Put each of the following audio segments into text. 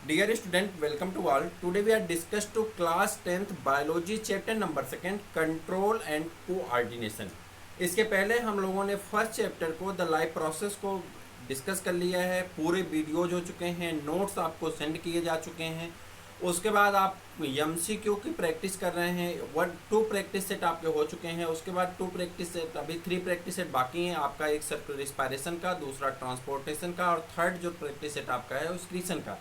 Dear student, welcome to all. Today we are discuss to class 10th biology chapter number 2 control and coordination. इसके पहले हम लोगों ने first chapter को the life process को discuss कर लिया है। पूरे वीडियोज हो चुके हैं, नोट्स आपको सेंड किए जा चुके हैं। उसके बाद आप एमसीक्यू की प्रैक्टिस कर रहे हैं। 2 प्रैक्टिस सेट आपके हो चुके हैं। उसके बाद 2 प्रैक्टिस सेट, अभी 3 प्रैक्टिस सेट बाकी हैं आपका। एक रिस्पायरेशन का, दूसरा ट्रांसपोर्टेशन का और थर्ड जो प्रैक्टिस सेट आपका है उसक्रीशन का।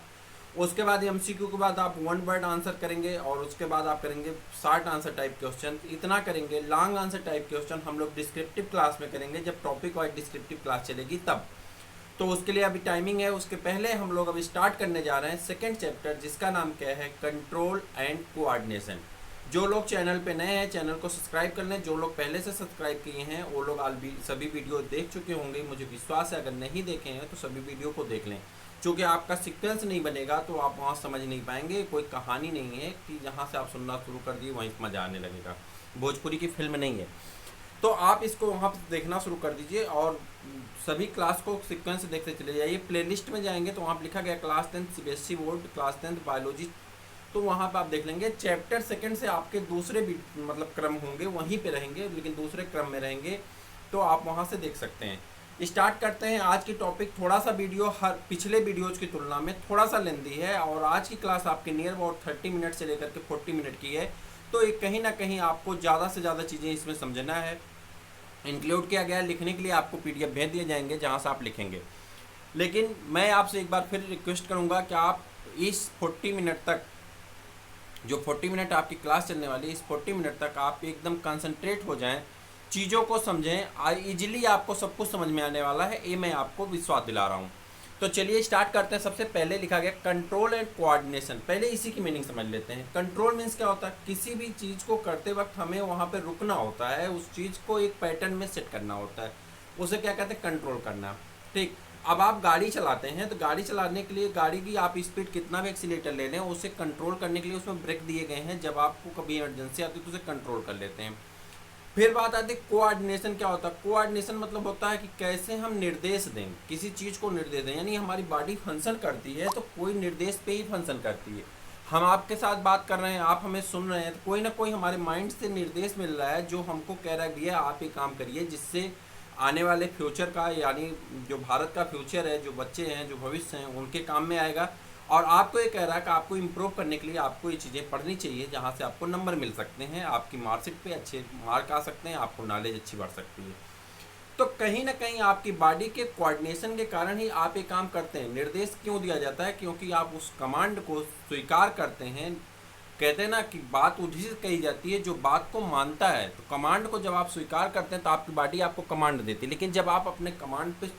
उसके बाद एमसीक्यू के बाद आप 1 वर्ड आंसर करेंगे और उसके बाद आप करेंगे शॉर्ट आंसर टाइप क्वेश्चन। इतना करेंगे। लॉन्ग आंसर टाइप क्वेश्चन हम लोग डिस्क्रिप्टिव क्लास में करेंगे, जब टॉपिक वाइज डिस्क्रिप्टिव क्लास चलेगी तब। तो उसके लिए अभी टाइमिंग है। उसके पहले हम लोग अभी स्टार्ट करने जा रहे हैं सेकेंड चैप्टर, जिसका नाम क्या है, कंट्रोल एंड कोऑर्डिनेशन। जो लोग चैनल पे नए हैं चैनल को सब्सक्राइब कर लें। जो लोग पहले से सब्सक्राइब किए हैं वो लोग सभी वीडियो देख चुके होंगे, मुझे विश्वास है। अगर नहीं देखे हैं तो सभी वीडियो को देख लें, क्योंकि आपका सीक्वेंस नहीं बनेगा तो आप वहाँ समझ नहीं पाएंगे। कोई कहानी नहीं है कि जहाँ से आप सुनना शुरू कर दिए वहीं मज़ा आने लगेगा। भोजपुरी की फिल्म नहीं है। तो आप इसको वहाँ पर देखना शुरू कर दीजिए और सभी क्लास को सीक्वेंस देखते चले जाइए। प्लेलिस्ट में जाएंगे तो वहाँ पर लिखा गया class 10 CBSE board, class 10 biology. तो वहाँ पर आप देख लेंगे चैप्टर सेकंड से आपके दूसरे भी मतलब क्रम होंगे, वहीं पे रहेंगे लेकिन दूसरे क्रम में रहेंगे, तो आप वहाँ से देख सकते हैं। स्टार्ट करते हैं। आज की टॉपिक थोड़ा सा वीडियो हर पिछले वीडियोज़ की तुलना में थोड़ा सा लेंदी है और आज की क्लास आपके नियर अबाउट 30 मिनट से लेकर के 40 मिनट की है। तो एक कहीं ना कहीं आपको ज़्यादा से ज़्यादा चीज़ें इसमें समझना है। इंक्लूड किया गया है। लिखने के लिए आपको पीडीएफ भेज दिए जाएंगे जहाँ से आप लिखेंगे। लेकिन मैं आपसे एक बार फिर रिक्वेस्ट करूँगा कि आप इस 40 मिनट तक, जो 40 मिनट आपकी क्लास चलने वाली है, इस 40 मिनट तक आप एकदम कंसंट्रेट हो जाएं, चीज़ों को समझें। इजीली आपको सब कुछ समझ में आने वाला है, ये मैं आपको विश्वास दिला रहा हूँ। तो चलिए स्टार्ट करते हैं। सबसे पहले लिखा गया कंट्रोल एंड कोऑर्डिनेशन। पहले इसी की मीनिंग समझ लेते हैं। कंट्रोल मीन्स क्या होता है? किसी भी चीज़ को करते वक्त हमें वहाँ पर रुकना होता है, उस चीज़ को एक पैटर्न में सेट करना होता है, उसे क्या कहते हैं, कंट्रोल करना। ठीक। अब आप गाड़ी चलाते हैं तो गाड़ी चलाने के लिए गाड़ी की आप स्पीड कितना भी एक्सीलेटर ले लें, उसे कंट्रोल करने के लिए उसमें ब्रेक दिए गए हैं। जब आपको कभी इमरजेंसी आती है तो उसे कंट्रोल कर लेते हैं। फिर बात आती है कोऑर्डिनेशन। क्या होता है? कोऑर्डिनेशन मतलब होता है कि कैसे हम निर्देश दें, किसी चीज़ को निर्देश दें। यानी हमारी बॉडी फंक्शन करती है तो कोई निर्देश पे ही फंक्शन करती है। हम आपके साथ बात कर रहे हैं, आप हमें सुन रहे हैं, तो कोई ना कोई हमारे माइंड से निर्देश मिल रहा है जो हमको कह रहा है भैया आप ये काम करिए, जिससे आने वाले फ्यूचर का, यानी जो भारत का फ्यूचर है, जो बच्चे हैं, जो भविष्य हैं, उनके काम में आएगा। और आपको ये कह रहा है कि आपको इम्प्रूव करने के लिए आपको ये चीज़ें पढ़नी चाहिए, जहाँ से आपको नंबर मिल सकते हैं, आपकी मार्कशीट पे अच्छे मार्क आ सकते हैं, आपको नॉलेज अच्छी बढ़ सकती है। तो कहीं ना कहीं आपकी बॉडी के कोऑर्डिनेशन के कारण ही आप ये काम करते हैं। निर्देश क्यों दिया जाता है? क्योंकि आप उस कमांड को स्वीकार करते हैं। कहते हैं ना कि बात उसी से कही जाती है जो बात को मानता है। तो कमांड को जब आप स्वीकार करते हैं तो आपकी बॉडी आपको कमांड देती है, लेकिन जब आप अपने कमांड पे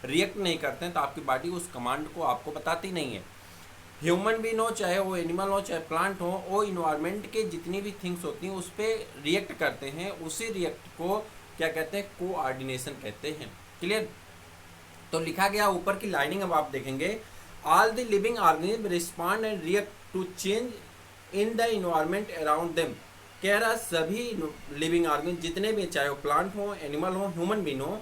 रिएक्ट नहीं करते हैं तो आपकी बॉडी उस कमांड को आपको बताती नहीं है। ह्यूमन बीन हो, चाहे वो एनिमल हो, चाहे प्लांट हो, वो इन्वायरमेंट के जितनी भी थिंग्स होती हैं उस पर रिएक्ट करते हैं। उसी रिएक्ट को क्या कहते हैं? कोऑर्डिनेशन कहते हैं। क्लियर? तो लिखा गया ऊपर की लाइनिंग अब आप देखेंगे, all the living organism respond and react to change in the environment around them. कह रहा सभी लिविंग ऑर्गेनिज्म जितने भी, चाहे वो प्लांट हो, एनिमल हो, ह्यूमन बीन हो,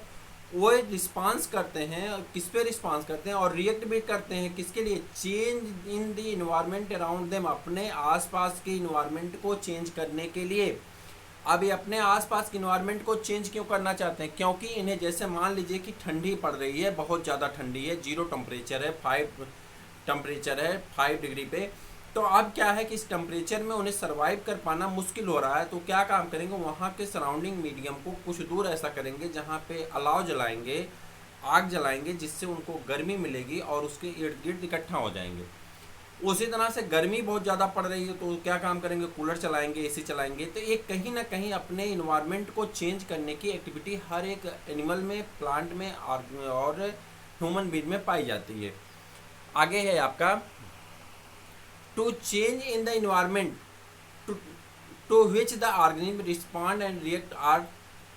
वो रिस्पांस करते हैं। और किस पे रिस्पांस करते हैं? और रिएक्ट भी करते हैं। किसके लिए? Change in the environment around them, अपने आसपास के इन्वायरमेंट को चेंज करने के लिए। अब ये अपने आसपास के इन्वायरमेंट को चेंज क्यों करना चाहते हैं? क्योंकि इन्हें, जैसे मान लीजिए कि ठंडी पड़ रही है, बहुत ज़्यादा ठंडी है, 0 टेम्परेचर है, 5 डिग्री पे। तो अब क्या है कि इस टेम्परेचर में उन्हें सर्वाइव कर पाना मुश्किल हो रहा है। तो क्या काम करेंगे? वहाँ के सराउंडिंग मीडियम को कुछ दूर ऐसा करेंगे जहाँ पे अलाव जलाएंगे, आग जलाएंगे, जिससे उनको गर्मी मिलेगी और उसके इर्द गिर्द इकट्ठा हो जाएंगे। उसी तरह से गर्मी बहुत ज़्यादा पड़ रही है तो क्या काम करेंगे? कूलर चलाएंगे, एसी चलाएंगे। तो ये कहीं ना कहीं अपने इन्वायरमेंट को चेंज करने की एक्टिविटी हर एक एनिमल में, प्लांट में और ह्यूमन बीइंग में पाई जाती है। आगे है आपका, to change in the environment to which the organism respond and react are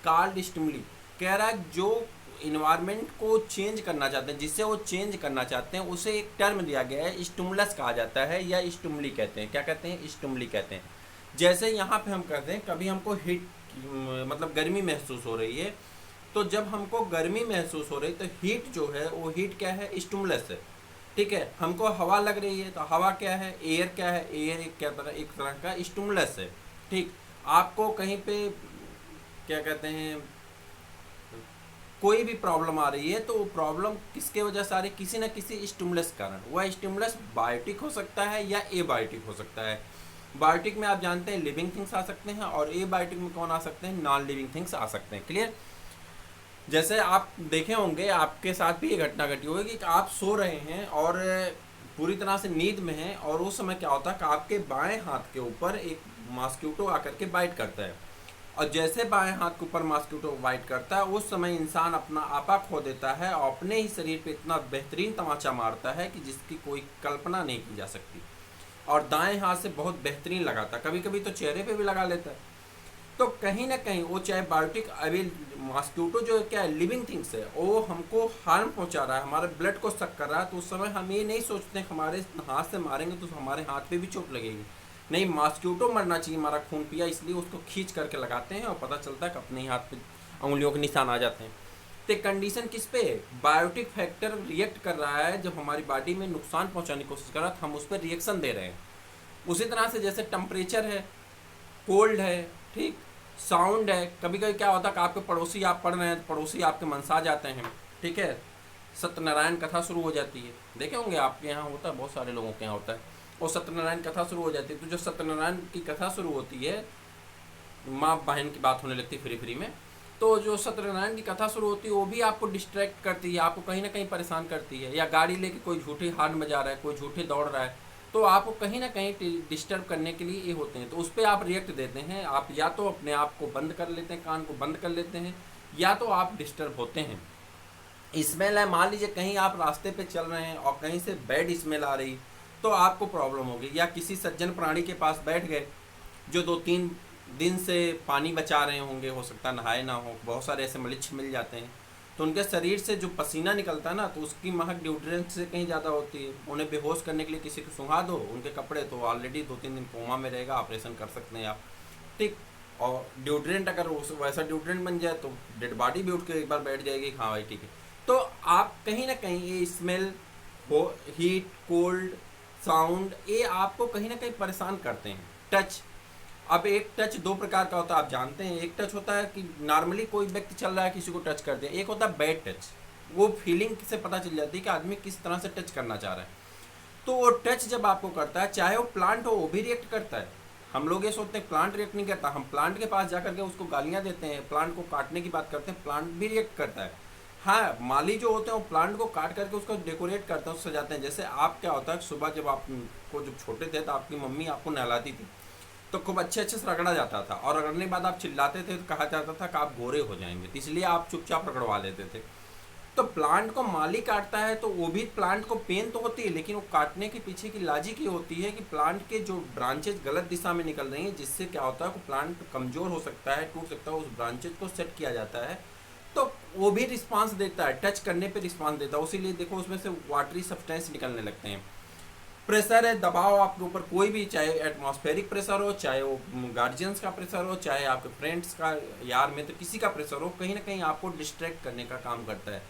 called stimuli. कह रहा है जो इन्वायरमेंट को चेंज करना चाहते हैं, जिससे वो चेंज करना चाहते हैं, उसे एक टर्म दिया गया है, स्टिमुलस कहा जाता है या स्टिमुली कहते हैं। क्या कहते हैं? स्टिमुली कहते हैं। जैसे यहाँ पे हम कहते हैं कभी हमको हीट मतलब गर्मी महसूस हो रही है, तो जब हमको गर्मी महसूस हो रही है तो हीट जो है वो हीट क्या है? स्टिमुलस है। ठीक है, हमको हवा लग रही है, तो हवा क्या है, एयर क्या है, एयर एक तरह का स्टिमुलस है। ठीक, आपको कहीं पे क्या कहते हैं, कोई भी प्रॉब्लम आ रही है तो वो प्रॉब्लम किसके वजह से आ रही है, किसी न किसी स्टिमुलस कारण। वह स्टिमुलस बायोटिक हो सकता है या एबायोटिक हो सकता है। बायोटिक में आप जानते हैं लिविंग थिंग्स आ सकते हैं, और एबायोटिक में कौन आ सकते हैं, नॉन लिविंग थिंग्स आ सकते हैं। क्लियर। जैसे आप देखे होंगे, आपके साथ भी ये घटना घटी होगी कि आप सो रहे हैं और पूरी तरह से नींद में हैं, और उस समय क्या होता है कि आपके बाएं हाथ के ऊपर एक मॉस्क्यूटो आकर के बाइट करता है, और जैसे बाएं हाथ के ऊपर मॉस्क्यूटो बाइट करता है, उस समय इंसान अपना आपा खो देता है और अपने ही शरीर पे इतना बेहतरीन तमाचा मारता है कि जिसकी कोई कल्पना नहीं की जा सकती। और दाएं हाथ से बहुत बेहतरीन लगाता है, कभी कभी तो चेहरे पे भी लगा लेता है। तो कहीं ना कहीं वो चाहे बायोटिक, अभी मॉस्क्यूटो जो क्या है, लिविंग थिंग्स है, वो हमको हार्म पहुंचा रहा है, हमारे ब्लड को सक कर रहा है, तो उस समय हम ये नहीं सोचते हमारे हाथ से मारेंगे तो हमारे हाथ पे भी चोट लगेगी। नहीं, मॉस्क्यूटो मरना चाहिए, हमारा खून पिया, इसलिए उसको खींच करके लगाते हैं और पता चलता है कि अपने ही हाथ पे उंगलियों के निशान आ जाते हैं। तो कंडीशन किस पे है, बायोटिक फैक्टर रिएक्ट कर रहा है, जब हमारी बॉडी में नुकसान पहुंचाने की कोशिश कर रहा है तो हम उस पर रिएक्शन दे रहे हैं। उसी तरह से जैसे टेम्परेचर है, कोल्ड है, ठीक, साउंड है। कभी कभी क्या होता है कि आपके पड़ोसी, आप पढ़ रहे हैं तो पड़ोसी आपके मनसा जाते हैं, ठीक है, सत्यनारायण कथा शुरू हो जाती है, देखे होंगे आपके यहाँ होता है, बहुत सारे लोगों के यहाँ होता है, और सत्यनारायण कथा शुरू हो जाती है। तो जो सत्यनारायण की कथा शुरू होती है, माँ बहन की बात होने लगती है फ्री फ्री में, तो जो सत्यनारायण की कथा शुरू होती है वो भी आपको डिस्ट्रैक्ट करती है, आपको कहीं ना कहीं परेशान करती है। या गाड़ी लेके कोई झूठे हार्न बजा रहा है, कोई झूठे दौड़ रहा है, तो आपको कहीं ना कहीं डिस्टर्ब करने के लिए ये होते हैं, तो उस पर आप रिएक्ट देते हैं। आप या तो अपने आप को बंद कर लेते हैं, कान को बंद कर लेते हैं, या तो आप डिस्टर्ब होते हैं। स्मेल है, मान लीजिए कहीं आप रास्ते पे चल रहे हैं और कहीं से बैड स्मेल आ रही, तो आपको प्रॉब्लम होगी। या किसी सज्जन प्राणी के पास बैठ गए जो 2-3 दिन से पानी बचा रहे होंगे, हो सकता है नहाए ना हो, बहुत सारे ऐसे मलिच्छ मिल जाते हैं, तो उनके शरीर से जो पसीना निकलता है ना, तो उसकी महक ड्यूड्रेंट से कहीं ज़्यादा होती है। उन्हें बेहोश करने के लिए किसी को सुंघा दो उनके कपड़े, तो ऑलरेडी 2-3 दिन कोमा में रहेगा, ऑपरेशन कर सकते हैं आप, ठीक। और ड्यूड्रेंट अगर वैसा ड्यूड्रेंट बन जाए तो डेड बॉडी भी उठ के एक बार बैठ जाएगी, हाँ भाई ठीक है। तो आप कहीं ना कहीं ये स्मेल हो, हीट, कोल्ड, साउंड, ये आपको कहीं ना कहीं परेशान करते हैं। टच, अब एक टच 2 प्रकार का होता है, आप जानते हैं। एक टच होता है कि नॉर्मली कोई व्यक्ति चल रहा है, किसी को टच कर दिया। एक होता है बैड टच, वो फीलिंग से पता चल जाती है कि आदमी किस तरह से टच करना चाह रहा है। तो वो टच जब आपको करता है, चाहे वो प्लांट हो, वो भी रिएक्ट करता है। हम लोग ये सोचते हैं प्लांट रिएक्ट नहीं करता, हम प्लांट के पास जा करके उसको गालियाँ देते हैं, प्लांट को काटने की बात करते हैं, प्लांट भी रिएक्ट करता है। हाँ, माली जो होते हैं वो प्लांट को काट करके उसको डेकोरेट करते हैं, उसको सजाते हैं। जैसे आप क्या होता है, सुबह जब आपको जब छोटे थे तो आपकी मम्मी आपको नहलाती थी, तो खूब अच्छे से रगड़ा जाता था, और रगड़ने के बाद आप चिल्लाते थे तो कहा जाता था कि आप गोरे हो जाएंगे, तो इसलिए आप चुपचाप रगड़वा लेते थे। तो प्लांट को माली काटता है तो वो भी प्लांट को पेन तो होती है, लेकिन वो काटने के पीछे की लॉजिक ये होती है कि प्लांट के जो ब्रांचेज गलत दिशा में निकल रही हैं, जिससे क्या होता है कि प्लांट कमज़ोर हो सकता है, टूट सकता है, उस ब्रांचेज को सेट किया जाता है, तो वो भी रिस्पांस देता है, टच करने पे रिस्पांस देता है। उसीलिए देखो उसमें से वाटरी सब्सटेंस निकलने लगते हैं। प्रेशर है, दबाव आपके ऊपर कोई भी, चाहे एटमॉस्फेरिक प्रेशर हो, चाहे वो गार्जियंस का प्रेशर हो, चाहे आपके फ्रेंड्स का, यार मित्र, किसी का प्रेशर हो, कहीं ना कहीं आपको डिस्ट्रैक्ट करने का काम करता है।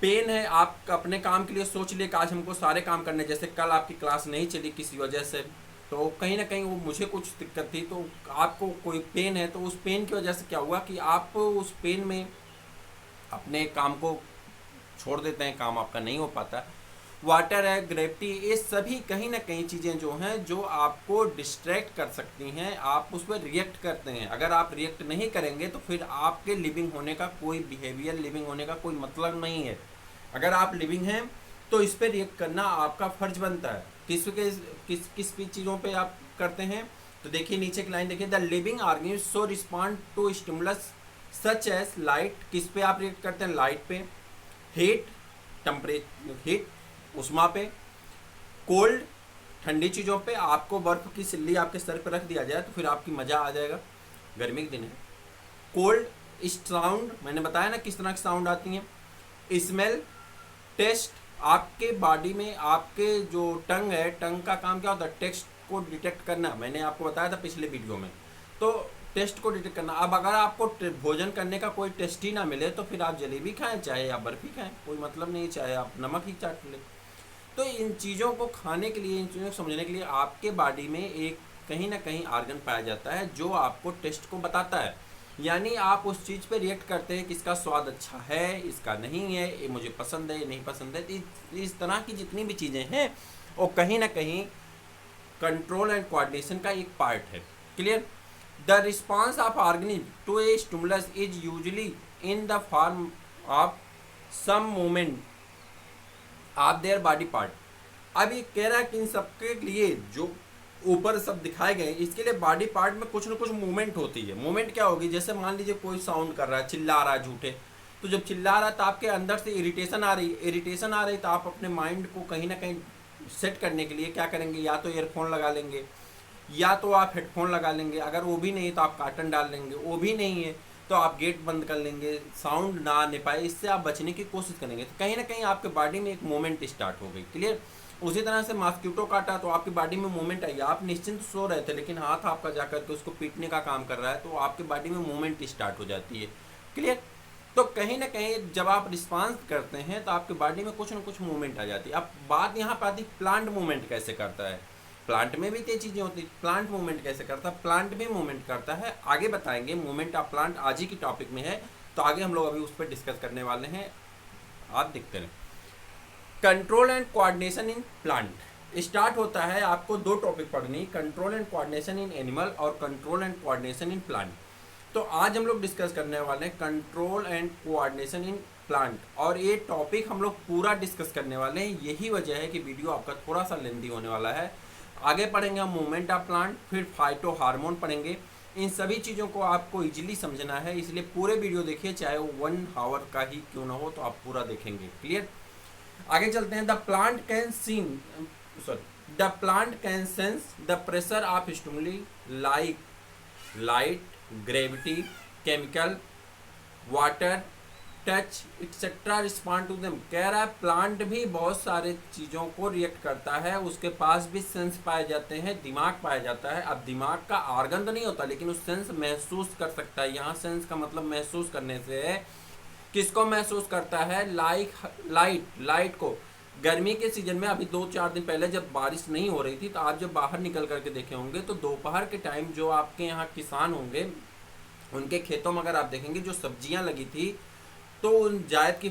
पेन है, आप अपने काम के लिए सोच लिए कि आज हमको सारे काम करने, जैसे कल आपकी क्लास नहीं चली किसी वजह से, तो कहीं ना कहीं वो मुझे कुछ दिक्कत थी, तो आपको कोई पेन है, तो उस पेन की वजह से क्या हुआ कि आप उस पेन में अपने काम को छोड़ देते हैं, काम आपका नहीं हो पाता। वाटर है, ग्रेविटी, ये सभी कहीं ना कहीं चीज़ें जो हैं जो आपको डिस्ट्रैक्ट कर सकती हैं, आप उस पर रिएक्ट करते हैं। अगर आप रिएक्ट नहीं करेंगे तो फिर आपके लिविंग होने का कोई बिहेवियर, लिविंग होने का कोई मतलब नहीं है। अगर आप लिविंग हैं तो इस पर रिएक्ट करना आपका फर्ज बनता है। किस चीज़ों पे आप करते हैं, तो देखिए नीचे की लाइन देखिए, the living organism so respond to stimulus such as light. किस पे आप रिएक्ट करते हैं, लाइट पे, हीट, टेम्परेचर, हीट उष्मा पे, कोल्ड ठंडी चीज़ों पे। आपको बर्फ़ की सिल्ली आपके सर पे रख दिया जाए तो फिर आपकी मज़ा आ जाएगा, गर्मी के दिन है। कोल्ड, साउंड, मैंने बताया ना किस तरह की साउंड आती हैं। स्मेल, टेस्ट, आपके बॉडी में आपके जो टंग है, टंग का काम क्या होता है, टेस्ट को डिटेक्ट करना, मैंने आपको बताया था पिछले वीडियो में, तो टेस्ट को डिटेक्ट करना। अब अगर आपको भोजन करने का कोई टेस्ट ही ना मिले तो फिर आप जलेबी खाएं, चाहे आप बर्फ़ी खाएं, कोई मतलब नहीं, चाहे आप नमक ही चाट लें। तो इन चीज़ों को खाने के लिए, इन चीज़ों को समझने के लिए आपके बॉडी में एक कहीं ना कहीं ऑर्गन पाया जाता है जो आपको टेस्ट को बताता है। यानी आप उस चीज़ पे रिएक्ट करते हैं कि इसका स्वाद अच्छा है, इसका नहीं है, ये मुझे पसंद है, ये नहीं पसंद है। इस तरह की जितनी भी चीज़ें हैं वो कहीं ना कहीं कंट्रोल एंड कोऑर्डिनेशन का एक पार्ट है। Clear? The response of organism to a stimulus is usually in the form of some movement of their body part. अब ये कह रहा है कि इन सबके लिए जो ऊपर सब दिखाए गए, इसके लिए बॉडी पार्ट में कुछ ना कुछ मूवमेंट होती है। मूवमेंट क्या होगी? जैसे मान लीजिए कोई साउंड कर रहा है, चिल्ला रहा है झूठे, तो जब चिल्ला रहा है तो आपके अंदर से इरिटेशन आ रही है। इरिटेशन आ रही तो आप अपने माइंड को कहीं ना कहीं सेट करने के लिए क्या करेंगे? या तो ईयरफोन लगा लेंगे, या तो आप हेडफोन लगा लेंगे। अगर वो भी नहीं है तो आप कार्टन डाल लेंगे। वो भी नहीं है तो आप गेट बंद कर लेंगे, साउंड ना आने पाए, इससे आप बचने की कोशिश करेंगे। तो कहीं ना कहीं आपके बॉडी में एक मूवमेंट स्टार्ट हो गई। क्लियर? उसी तरह से मॉस्किटो काटा तो आपकी बॉडी में मूवमेंट आई। आप निश्चिंत सो रहे थे लेकिन हाथ आपका जाकर के उसको पीटने का काम कर रहा है, तो आपकी बॉडी में मूवमेंट स्टार्ट हो जाती है। क्लियर? तो कहीं ना कहीं जब आप रिस्पांस करते हैं तो आपकी बॉडी में कुछ ना कुछ मूवमेंट आ जाती है। अब बात यहाँ पर आती, प्लांट मूवमेंट कैसे करता है। प्लांट में भी ये चीज़ें होती है। प्लांट मूवमेंट कैसे करता है? प्लांट भी मूवमेंट करता है, आगे बताएंगे। मूवमेंट ऑफ प्लांट आज ही की टॉपिक में है, तो आगे हम लोग अभी उस पर डिस्कस करने वाले हैं। आप देखते हैं। Control and coordination in plant start होता है। आपको दो टॉपिक पढ़नी, control and coordination in animal और control and coordination in plant. तो आज हम लोग डिस्कस करने वाले हैं control and coordination in plant, और ये टॉपिक हम लोग पूरा डिस्कस करने वाले हैं। यही वजह है कि वीडियो आपका थोड़ा सा लेंथी होने वाला है। आगे पढ़ेंगे हम मूवमेंट ऑफ प्लांट, फिर फाइटो हार्मोन पढ़ेंगे। इन सभी चीज़ों को आपको इजीली समझना है, इसलिए पूरे वीडियो देखिए, चाहे वो 1 आवर का ही क्यों ना हो, तो आप पूरा देखेंगे। क्लियर? आगे चलते हैं। The plant can sense the pressure of stimuli like light, gravity, chemical, water, touch etcetera respond to them. कह रहा है प्लांट भी बहुत सारे चीज़ों को रिएक्ट करता है, उसके पास भी सेंस पाए जाते हैं, दिमाग पाया जाता है। अब दिमाग का ऑर्गन तो नहीं होता लेकिन उस सेंस महसूस कर सकता है। यहाँ सेंस का मतलब महसूस करने से है। किसको महसूस करता है? लाइट को। गर्मी के सीजन में अभी 2-4 दिन पहले जब बारिश नहीं हो रही थी, तो आप जब बाहर निकल करके देखे होंगे तो दोपहर के टाइम जो आपके यहाँ किसान होंगे उनके खेतों में अगर आप देखेंगे जो सब्जियां लगी थी, तो उन जायद की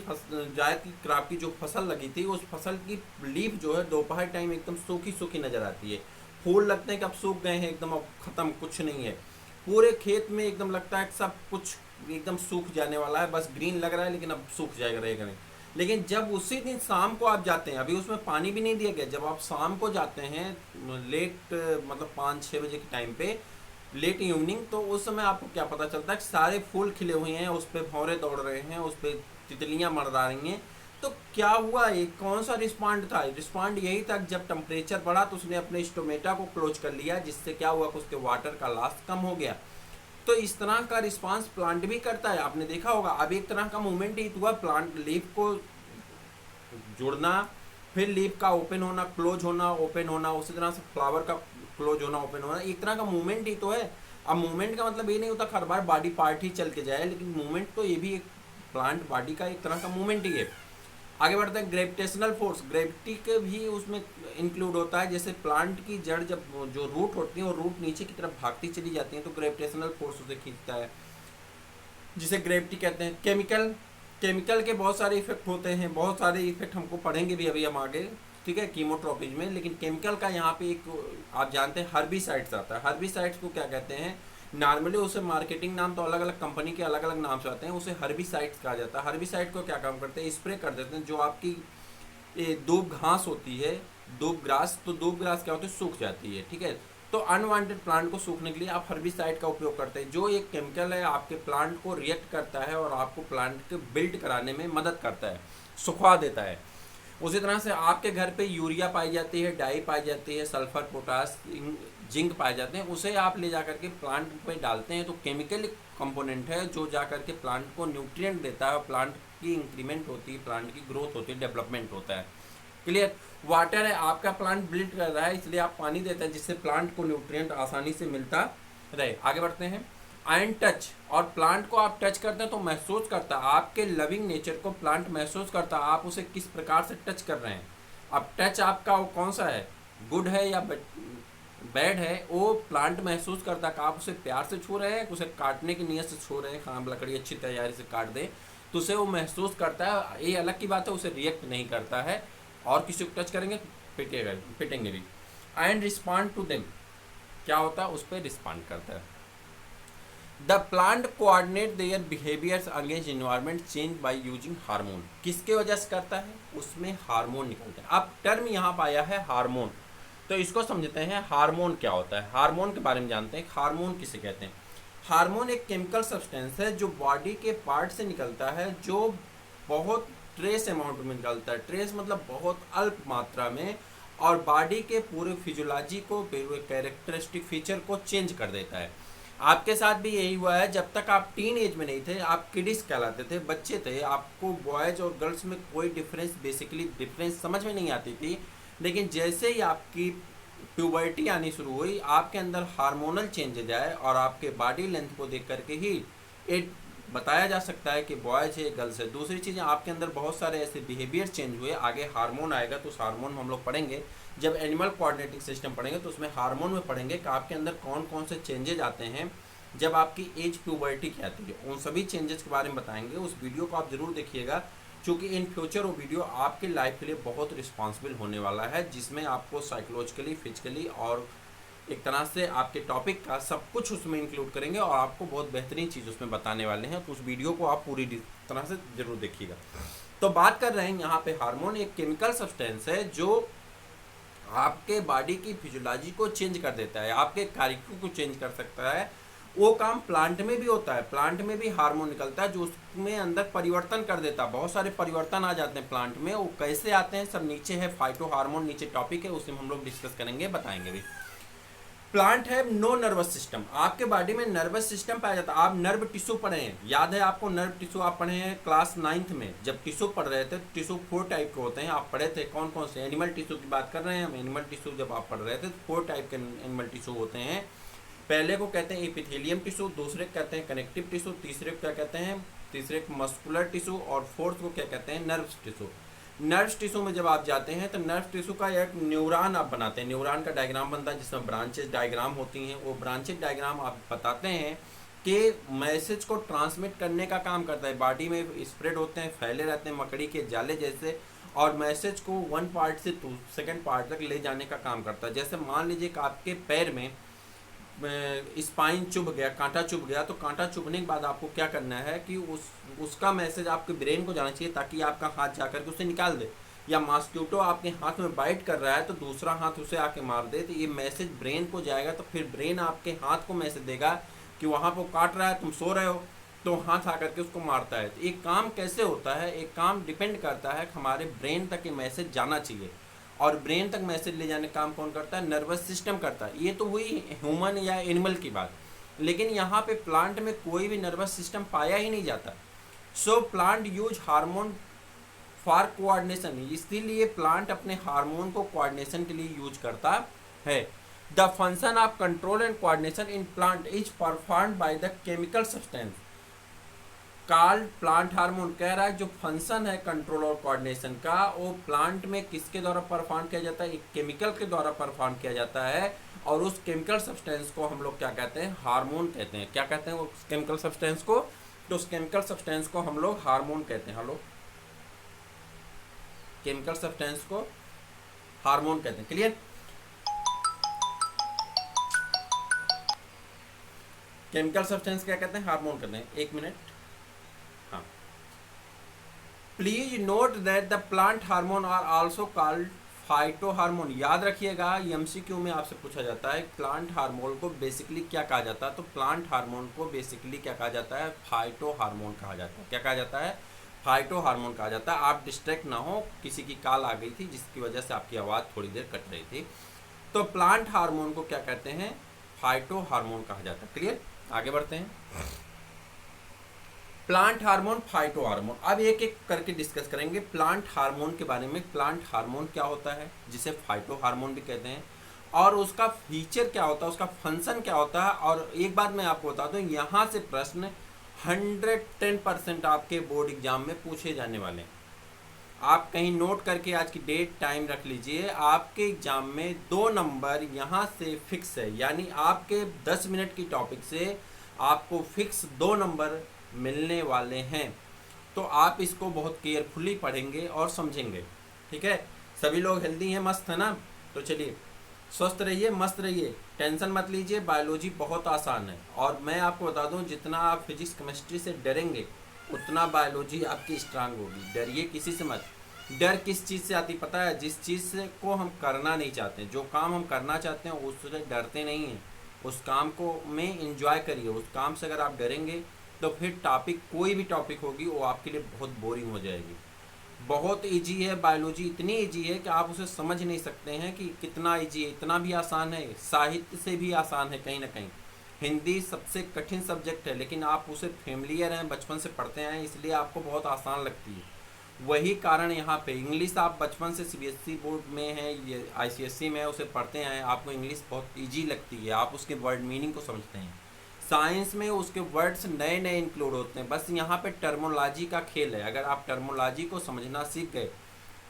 क्रॉप की जो फसल लगी थी, उस फसल की लीफ जो है दोपहर टाइम एकदम सूखी सूखी नजर आती है। फूल लगते हैं कि अब सूख गए हैं, एकदम अब खत्म, कुछ नहीं है। पूरे खेत में एकदम लगता है कि सब कुछ एकदम सूख जाने वाला है, बस ग्रीन लग रहा है लेकिन अब सूख जाएगा, रहेगा नहीं। लेकिन जब उसी दिन शाम को आप जाते हैं, अभी उसमें पानी भी नहीं दिया गया, जब आप शाम को जाते हैं लेट, मतलब 5-6 बजे के टाइम पे, लेट इवनिंग, तो उस समय आपको क्या पता चलता है कि सारे फूल खिले हुए हैं, उस पर भौरे दौड़ रहे हैं, उस पर तितलियां मरदा रही हैं। तो क्या हुआ? ये कौन सा रिस्पॉन्ड था? रिस्पॉन्ड यही था, जब टेम्परेचर बढ़ा तो उसने अपने स्टोमेटा को क्लोज कर लिया, जिससे क्या हुआ कि उसके वाटर का लॉस कम हो गया। तो इस तरह का रिस्पांस प्लांट भी करता है, आपने देखा होगा। अब एक तरह का मूवमेंट ही हुआ, प्लांट लीफ को जुड़ना, फिर लीफ का ओपन होना, क्लोज होना, ओपन होना, उसी तरह से फ्लावर का क्लोज होना, ओपन होना, एक तरह का मूवमेंट ही तो है। अब मूवमेंट का मतलब ये नहीं होता हर बार बॉडी पार्ट ही चल के जाए, लेकिन मूवमेंट तो ये भी एक प्लांट बॉडी का एक तरह का मूवमेंट ही है। आगे बढ़ते हैं। ग्रेविटेशनल फोर्स, ग्रेविटी के भी उसमें इंक्लूड होता है। जैसे प्लांट की जड़ जब जो रूट होती है वो रूट नीचे की तरफ भागती चली जाती है, तो ग्रेविटेशनल फोर्स उसे खींचता है, जिसे ग्रेविटी कहते हैं। केमिकल के बहुत सारे इफेक्ट होते हैं, बहुत सारे इफेक्ट हमको पढ़ेंगे भी अभी हम आगे, ठीक है, कीमोट्रोपिज में। लेकिन केमिकल का यहाँ पे एक आप जानते हैं हर्बिसाइड्स आता है। हर्बिसाइड्स को क्या कहते हैं? नॉर्मली उसे मार्केटिंग नाम तो अलग अलग कंपनी के अलग अलग नाम से आते हैं, उसे हर्बिसाइड्स कहा जाता है। हर्बिसाइड को क्या काम करते हैं? स्प्रे कर देते हैं। जो आपकी दूब घास होती है, दूब ग्रास, तो दूब ग्रास क्या होती है? सूख जाती है, ठीक है। तो अनवांटेड प्लांट को सूखने के लिए आप हर्बिसाइड का उपयोग करते हैं, जो एक केमिकल है, आपके प्लांट को रिएक्ट करता है और आपको प्लांट को बिल्ड कराने में मदद करता है, सुखवा देता है। उसी तरह से आपके घर पे यूरिया पाई जाती है, डाई पाई जाती है, सल्फर, पोटास, जिंक पाए जाते हैं, उसे आप ले जाकर के प्लांट पे डालते हैं, तो केमिकल कंपोनेंट है जो जाकर के प्लांट को न्यूट्रिएंट देता है और प्लांट की इंक्रीमेंट होती है, प्लांट की ग्रोथ होती है, डेवलपमेंट होता है। क्लियर? वाटर है, आपका प्लांट बिल्ड कर रहा है, इसलिए आप पानी देते हैं, जिससे प्लांट को न्यूट्रिएंट आसानी से मिलता रहे। आगे बढ़ते हैं। एंड टच, और प्लांट को आप टच करते हैं तो महसूस करता है, आपके लविंग नेचर को प्लांट महसूस करता है, आप उसे किस प्रकार से टच कर रहे हैं। अब टच आपका वो कौन सा है, गुड है या बैड है, वो प्लांट महसूस करता है कि आप उसे प्यार से छू रहे हैं, उसे काटने की नीयत से छू रहे हैं, हाँ लकड़ी अच्छी तैयारी से काट दे तो उसे वो महसूस करता है। ये अलग की बात है, उसे रिएक्ट नहीं करता है, और किसी को टच करेंगे पिटेगा, पिटेंगे भी। एंड रिस्पॉन्ड टू देम, क्या होता है, उस पर रिस्पॉन्ड करता है। The plant coordinate their behaviours against environment change by using hormone. किसके वजह से करता है, उसमें हार्मोन निकलते हैं। अब टर्म यहाँ पर आया है हार्मोन, तो इसको समझते हैं हार्मोन क्या होता है। हार्मोन के बारे में जानते हैं, हार्मोन किसे कहते हैं। हार्मोन एक केमिकल सब्सटेंस है जो बॉडी के पार्ट से निकलता है, जो बहुत ट्रेस अमाउंट में निकलता है। ट्रेस मतलब बहुत अल्प मात्रा में, और बॉडी के पूरे फिजियोलॉजी को, कैरेक्टरिस्टिक फीचर को चेंज कर देता है। आपके साथ भी यही हुआ है, जब तक आप टीन एज में नहीं थे, आप किडिस कहलाते थे, बच्चे थे, आपको बॉयज और गर्ल्स में कोई डिफरेंस, बेसिकली डिफरेंस समझ में नहीं आती थी। लेकिन जैसे ही आपकी प्यूबर्टी आनी शुरू हुई, आपके अंदर हार्मोनल चेंजेज आए, और आपके बॉडी लेंथ को देख करके ही ये बताया जा सकता है कि बॉयज है गर्ल्स है। दूसरी चीज़ें, आपके अंदर बहुत सारे ऐसे बिहेवियर चेंज हुए। आगे हार्मोन आएगा तो उस हार्मोन में हम लोग पढ़ेंगे, जब एनिमल कोऑर्डिनेटिंग सिस्टम पढ़ेंगे तो उसमें हार्मोन में पढ़ेंगे कि आपके अंदर कौन कौन से चेंजेज आते हैं जब आपकी एज प्यूबर्टी की आती है। उन सभी चेंजेस के बारे में बताएंगे। उस वीडियो को आप जरूर देखिएगा, क्योंकि इन फ्यूचर वो वीडियो आपके लाइफ के लिए बहुत रिस्पॉन्सिबल होने वाला है, जिसमें आपको साइकोलॉजिकली, फिजिकली और एक तरह से आपके टॉपिक का सब कुछ उसमें इंक्लूड करेंगे, और आपको बहुत बेहतरीन चीज़ उसमें बताने वाले हैं। तो उस वीडियो को आप पूरी तरह से जरूर देखिएगा। तो बात कर रहे हैं यहाँ पे, हार्मोन एक केमिकल सब्सटेंस है जो आपके बॉडी की फिजियोलॉजी को चेंज कर देता है, आपके कार्यक्रम को चेंज कर सकता है। वो काम प्लांट में भी होता है, प्लांट में भी हार्मोन निकलता है जो उसमें अंदर परिवर्तन कर देता है। बहुत सारे परिवर्तन आ जाते हैं प्लांट में, वो कैसे आते हैं सब नीचे है, फाइटो हार्मोन नीचे टॉपिक है, उसमें हम लोग डिस्कस करेंगे, बताएंगे भी। प्लांट है नो नर्वस सिस्टम। आपके बॉडी में नर्वस सिस्टम पाया जाता है। आप नर्व टिश्यू पढ़े हैं, याद है आपको, नर्व टिश्यू आप पढ़े हैं क्लास 9th में, जब टिश्यू पढ़ रहे थे। टिश्यू 4 टाइप के होते हैं, आप पढ़े थे कौन कौन से। एनिमल टिश्यू की बात कर रहे हैं हम। एनिमल टिश्यू जब आप पढ़ रहे थे, 4 टाइप के एनिमल टिश्यू होते हैं। पहले को कहते हैं एपिथेलियम टिश्यू, दूसरे को कहते हैं कनेक्टिव टिश्यू, तीसरे को क्या कहते हैं, तीसरे को मस्कुलर टिश्यू, और फोर्थ को क्या कहते हैं, नर्व टिश्यू। नर्व टिश्यू में जब आप जाते हैं तो नर्व टिश्यू का एक न्यूरॉन आप बनाते हैं, न्यूरॉन का डायग्राम बनता है जिसमें ब्रांचेस डायग्राम होती हैं। वो ब्रांचेस डायग्राम आप बताते हैं कि मैसेज को ट्रांसमिट करने का काम करता है। बॉडी में स्प्रेड होते हैं, फैले रहते हैं मकड़ी के जाले जैसे, और मैसेज को वन पार्ट से सेकंड पार्ट तक ले जाने का काम करता है। जैसे मान लीजिए कि आपके पैर में स्पाइन चुभ गया, कांटा चुभ गया, तो कांटा चुभने के बाद आपको क्या करना है कि उसका मैसेज आपके ब्रेन को जाना चाहिए, ताकि आपका हाथ जाकर के उसे निकाल दे। या मॉस्किटो आपके हाथ में बाइट कर रहा है तो दूसरा हाथ उसे आके मार दे, तो ये मैसेज ब्रेन को जाएगा, तो फिर ब्रेन आपके हाथ को मैसेज देगा कि वहाँ पर काट रहा है, तुम सो रहे हो, तो हाथ आकर के उसको मारता है। तो एक काम कैसे होता है, एक काम डिपेंड करता है कि हमारे ब्रेन तक ये मैसेज जाना चाहिए, और ब्रेन तक मैसेज ले जाने का काम कौन करता है, नर्वस सिस्टम करता है। ये तो हुई ह्यूमन या एनिमल की बात, लेकिन यहाँ पे प्लांट में कोई भी नर्वस सिस्टम पाया ही नहीं जाता। So plant use hormone for coordination, इसीलिए प्लांट अपने हार्मोन को कोऑर्डिनेशन के लिए यूज करता है। The function of control and coordination in plant is performed by the chemical substance called plant hormone. कह रहा है जो फंक्शन है कंट्रोल और कोऑर्डिनेशन का, वो प्लांट में किसके द्वारा परफॉर्म किया जाता है, एक केमिकल के द्वारा परफॉर्म किया जाता है, और उस केमिकल सब्सटेंस को हम लोग क्या कहते हैं, हार्मोन कहते हैं। क्या कहते हैं उस केमिकल सब्सटेंस को, तो उस केमिकल सब्सटेंस को हम लोग हार्मोन कहते हैं। हेलो, केमिकल सब्सटेंस को हार्मोन कहते हैं। क्लियर, केमिकल सब्सटेंस क्या कहते हैं, हार्मोन कहते हैं। एक मिनट, हाँ, please note that the plant hormone are also called phyto hormone. याद रखिएगा, एमसीक्यू में आपसे पूछा जाता है प्लांट हार्मोन को बेसिकली क्या कहा जाता है, तो प्लांट हार्मोन को बेसिकली क्या कहा जाता है, फाइटो हार्मोन कहा जाता है। क्या कहा जाता है, फाइटो हार्मोन कहा जाता है। आप डिस्ट्रैक्ट ना हो, किसी की कॉल आ गई थी जिसकी वजह से आपकी आवाज़ थोड़ी देर कट रही थी। तो प्लांट हार्मोन को क्या कहते हैं, फाइटो हार्मोन कहा जाता है। क्लियर, आगे बढ़ते हैं। प्लांट हार्मोन, फाइटो हार्मोन, अब एक एक करके डिस्कस करेंगे प्लांट हार्मोन के बारे में। प्लांट हार्मोन क्या होता है, जिसे फाइटो हार्मोन भी कहते हैं, और उसका फीचर क्या होता है, उसका फंक्शन क्या होता है। और एक बात मैं आपको बता दूं, यहाँ से प्रश्न 110% आपके बोर्ड एग्जाम में पूछे जाने वाले हैं। आप कहीं नोट करके आज की डेट टाइम रख लीजिए, आपके एग्जाम में 2 नंबर यहाँ से फिक्स है, यानी आपके 10 मिनट की टॉपिक से आपको फिक्स 2 नंबर मिलने वाले हैं। तो आप इसको बहुत केयरफुली पढ़ेंगे और समझेंगे। ठीक है, सभी लोग हेल्दी हैं, मस्त है ना? तो चलिए, स्वस्थ रहिए, मस्त रहिए, टेंशन मत लीजिए। बायोलॉजी बहुत आसान है, और मैं आपको बता दूं, जितना आप फिजिक्स केमिस्ट्री से डरेंगे उतना बायोलॉजी आपकी स्ट्रांग होगी। डरिए किसी से मत। डर किस चीज़ से आती पता है? जिस चीज़ से को हम करना नहीं चाहते, जो काम हम करना चाहते हैं उससे डरते नहीं हैं, उस काम को में इंजॉय करिए। उस काम से अगर आप डरेंगे तो फिर टॉपिक, कोई भी टॉपिक होगी, वो आपके लिए बहुत बोरिंग हो जाएगी। बहुत इजी है बायोलॉजी, इतनी इजी है कि आप उसे समझ नहीं सकते हैं कि कितना इजी है। इतना भी आसान है, साहित्य से भी आसान है कहीं ना कहीं। हिंदी सबसे कठिन सब्जेक्ट है, लेकिन आप उसे फेमिलियर हैं, बचपन से पढ़ते हैं, इसलिए आपको बहुत आसान लगती है। वही कारण यहाँ पे इंग्लिश, आप बचपन से सीबीएसई बोर्ड में है, ये आईसीएसई में उसे पढ़ते हैं, आपको इंग्लिश बहुत ईजी लगती है, आप उसके वर्ड मीनिंग को समझते हैं। साइंस में उसके वर्ड्स नए नए इंक्लूड होते हैं, बस यहाँ पे टर्मोलॉजी का खेल है। अगर आप टर्मोलॉजी को समझना सीख गए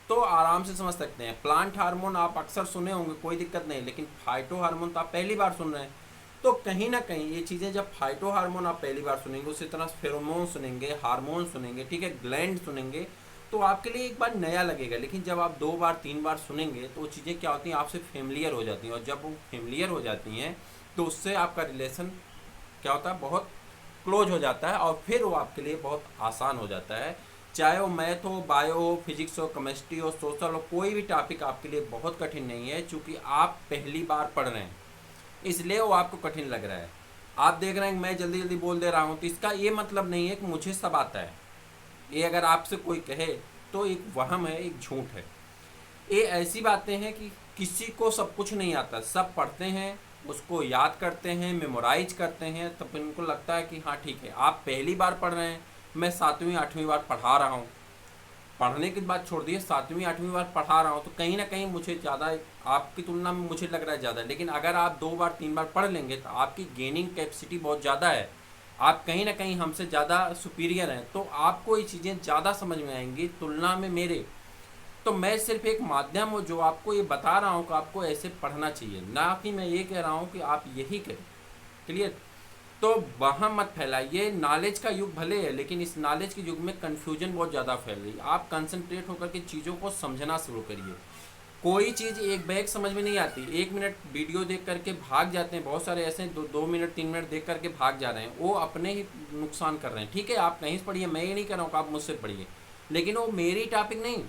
तो आराम से समझ सकते हैं। प्लांट हार्मोन आप अक्सर सुने होंगे, कोई दिक्कत नहीं, लेकिन फाइटो हार्मोन तो आप पहली बार सुन रहे हैं। तो कहीं ना कहीं ये चीज़ें, जब फाइटो हार्मोन आप पहली बार सुनेंगे, उसी तरह फेरोमोन सुनेंगे, हार्मोन सुनेंगे, ठीक है, ग्लैंड सुनेंगे, तो आपके लिए एक बार नया लगेगा। लेकिन जब आप 2 बार 3 बार सुनेंगे तो वो चीज़ें क्या होती हैं, आपसे फेमिलियर हो जाती हैं, और जब वो फेमिलियर हो जाती हैं तो उससे आपका रिलेशन क्या होता है, बहुत क्लोज हो जाता है, और फिर वो आपके लिए बहुत आसान हो जाता है। चाहे वो मैथ हो, बायो हो, फिजिक्स हो, केमिस्ट्री हो, सोशल हो, कोई भी टॉपिक आपके लिए बहुत कठिन नहीं है, क्योंकि आप पहली बार पढ़ रहे हैं, इसलिए वो आपको कठिन लग रहा है। आप देख रहे हैं कि मैं जल्दी जल्दी बोल दे रहा हूँ, तो इसका ये मतलब नहीं है कि मुझे सब आता है। ये अगर आपसे कोई कहे तो एक वहम है, एक झूठ है। ये ऐसी बातें हैं कि किसी को सब कुछ नहीं आता, सब पढ़ते हैं, उसको याद करते हैं, मेमोराइज करते हैं, तब इनको लगता है कि हाँ ठीक है। आप पहली बार पढ़ रहे हैं, मैं 7वीं 8वीं बार पढ़ा रहा हूँ, पढ़ने की बात छोड़ दिए, 7वीं 8वीं बार पढ़ा रहा हूँ, तो कहीं ना कहीं मुझे ज़्यादा, आपकी तुलना में मुझे लग रहा है ज़्यादा। लेकिन अगर आप 2 बार 3 बार पढ़ लेंगे तो आपकी गेनिंग कैपेसिटी बहुत ज़्यादा है, आप कहीं ना कहीं हमसे ज़्यादा सुपीरियर हैं, तो आपको ये चीज़ें ज़्यादा समझ में आएंगी तुलना में मेरे। तो मैं सिर्फ एक माध्यम हूँ जो आपको ये बता रहा हूँ कि आपको ऐसे पढ़ना चाहिए, ना कि मैं ये कह रहा हूँ कि आप यही करें। क्लियर? तो वहाँ मत फैलाइए। नॉलेज का युग भले है, लेकिन इस नॉलेज के युग में कन्फ्यूजन बहुत ज़्यादा फैल रही है। आप कंसंट्रेट होकर के चीज़ों को समझना शुरू करिए। कोई चीज़ एक बैग समझ में नहीं आती, 1 मिनट वीडियो देख करके भाग जाते हैं, बहुत सारे ऐसे 2 मिनट 3 मिनट देख करके भाग जा रहे हैं, वो अपने ही नुकसान कर रहे हैं। ठीक है, आप कहीं से पढ़िए, मैं ये नहीं कह रहा हूँ कि आप मुझसे पढ़िए, लेकिन वो मेरी टॉपिक नहीं,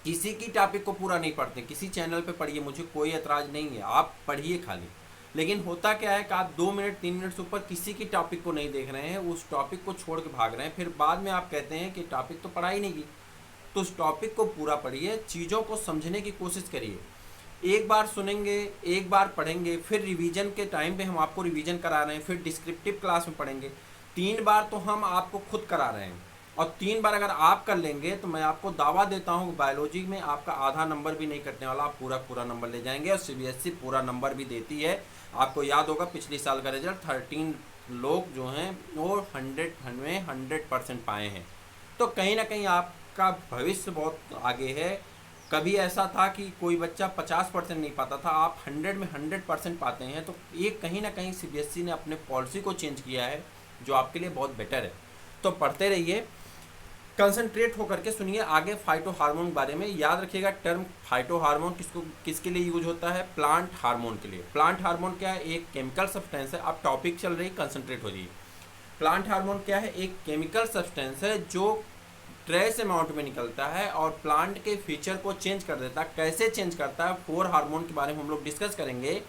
किसी की टॉपिक को पूरा नहीं पढ़ते, किसी चैनल पे पढ़िए, मुझे कोई एतराज़ नहीं है, आप पढ़िए खाली। लेकिन होता क्या है कि आप 2 मिनट 3 मिनट से ऊपर किसी की टॉपिक को नहीं देख रहे हैं, उस टॉपिक को छोड़ के भाग रहे हैं, फिर बाद में आप कहते हैं कि टॉपिक तो पढ़ा ही नहीं की। तो उस टॉपिक को पूरा पढ़िए, चीज़ों को समझने की कोशिश करिए। एक बार सुनेंगे, एक बार पढ़ेंगे, फिर रिवीजन के टाइम पे हम आपको रिवीजन करा रहे हैं, फिर डिस्क्रिप्टिव क्लास में पढ़ेंगे। 3 बार तो हम आपको खुद करा रहे हैं, और 3 बार अगर आप कर लेंगे तो मैं आपको दावा देता हूँ बायोलॉजी में आपका आधा नंबर भी नहीं कटने वाला, आप पूरा पूरा नंबर ले जाएंगे। और सीबीएसई पूरा नंबर भी देती है। आपको याद होगा पिछले साल का रिजल्ट, 13 लोग जो हैं वो 100% पाए हैं। तो कहीं ना कहीं आपका भविष्य बहुत आगे है। कभी ऐसा था कि कोई बच्चा 50% नहीं पाता था, आप 100 में 100% पाते हैं। तो ये कहीं ना कहीं सीबीएसई ने अपने पॉलिसी को चेंज किया है, जो आपके लिए बहुत बेटर है। तो पढ़ते रहिए, कंसंट्रेट होकर के सुनिए। आगे फाइटो हार्मोन के बारे में याद रखिएगा। टर्म फाइटो हार्मोन किसके लिए यूज होता है? प्लांट हार्मोन के लिए। प्लांट हार्मोन क्या है? एक केमिकल सब्सटेंस है। अब टॉपिक चल रही, कंसंट्रेट हो जाइए। प्लांट हार्मोन क्या है? एक केमिकल सब्सटेंस है जो ट्रेस अमाउंट में निकलता है और प्लांट के फीचर को चेंज कर देता है। कैसे चेंज करता है? 4 हार्मोन के बारे में हम लोग डिस्कस करेंगे।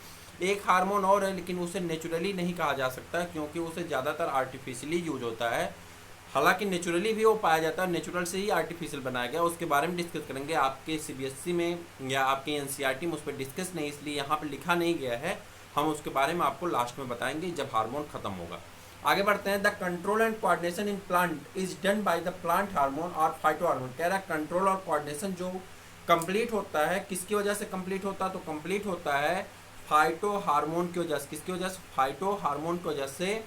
एक हार्मोन और है, लेकिन उसे नेचुरली नहीं कहा जा सकता, क्योंकि उसे ज़्यादातर आर्टिफिशियली यूज होता है। हालांकि नेचुरली भी वो पाया जाता है, नेचुरल से ही आर्टिफिशियल बनाया गया, उसके बारे में डिस्कस करेंगे। आपके सीबीएसई में या आपके एनसीईआरटी में उस पर डिस्कस नहीं, इसलिए यहाँ पर लिखा नहीं गया है। हम उसके बारे में आपको लास्ट में बताएंगे जब हार्मोन खत्म होगा। आगे बढ़ते हैं। The control and coordination in plant is done by the plant hormone और फाइटो हार्मोन। कह रहा है कंट्रोल और कोऑर्डिनेशन जो कंप्लीट होता है, किसकी वजह से कंप्लीट होता है? तो कंप्लीट होता है फाइटो हार्मोन की वजह से। किसकी वजह से? फाइटो हार्मोन की वजह से।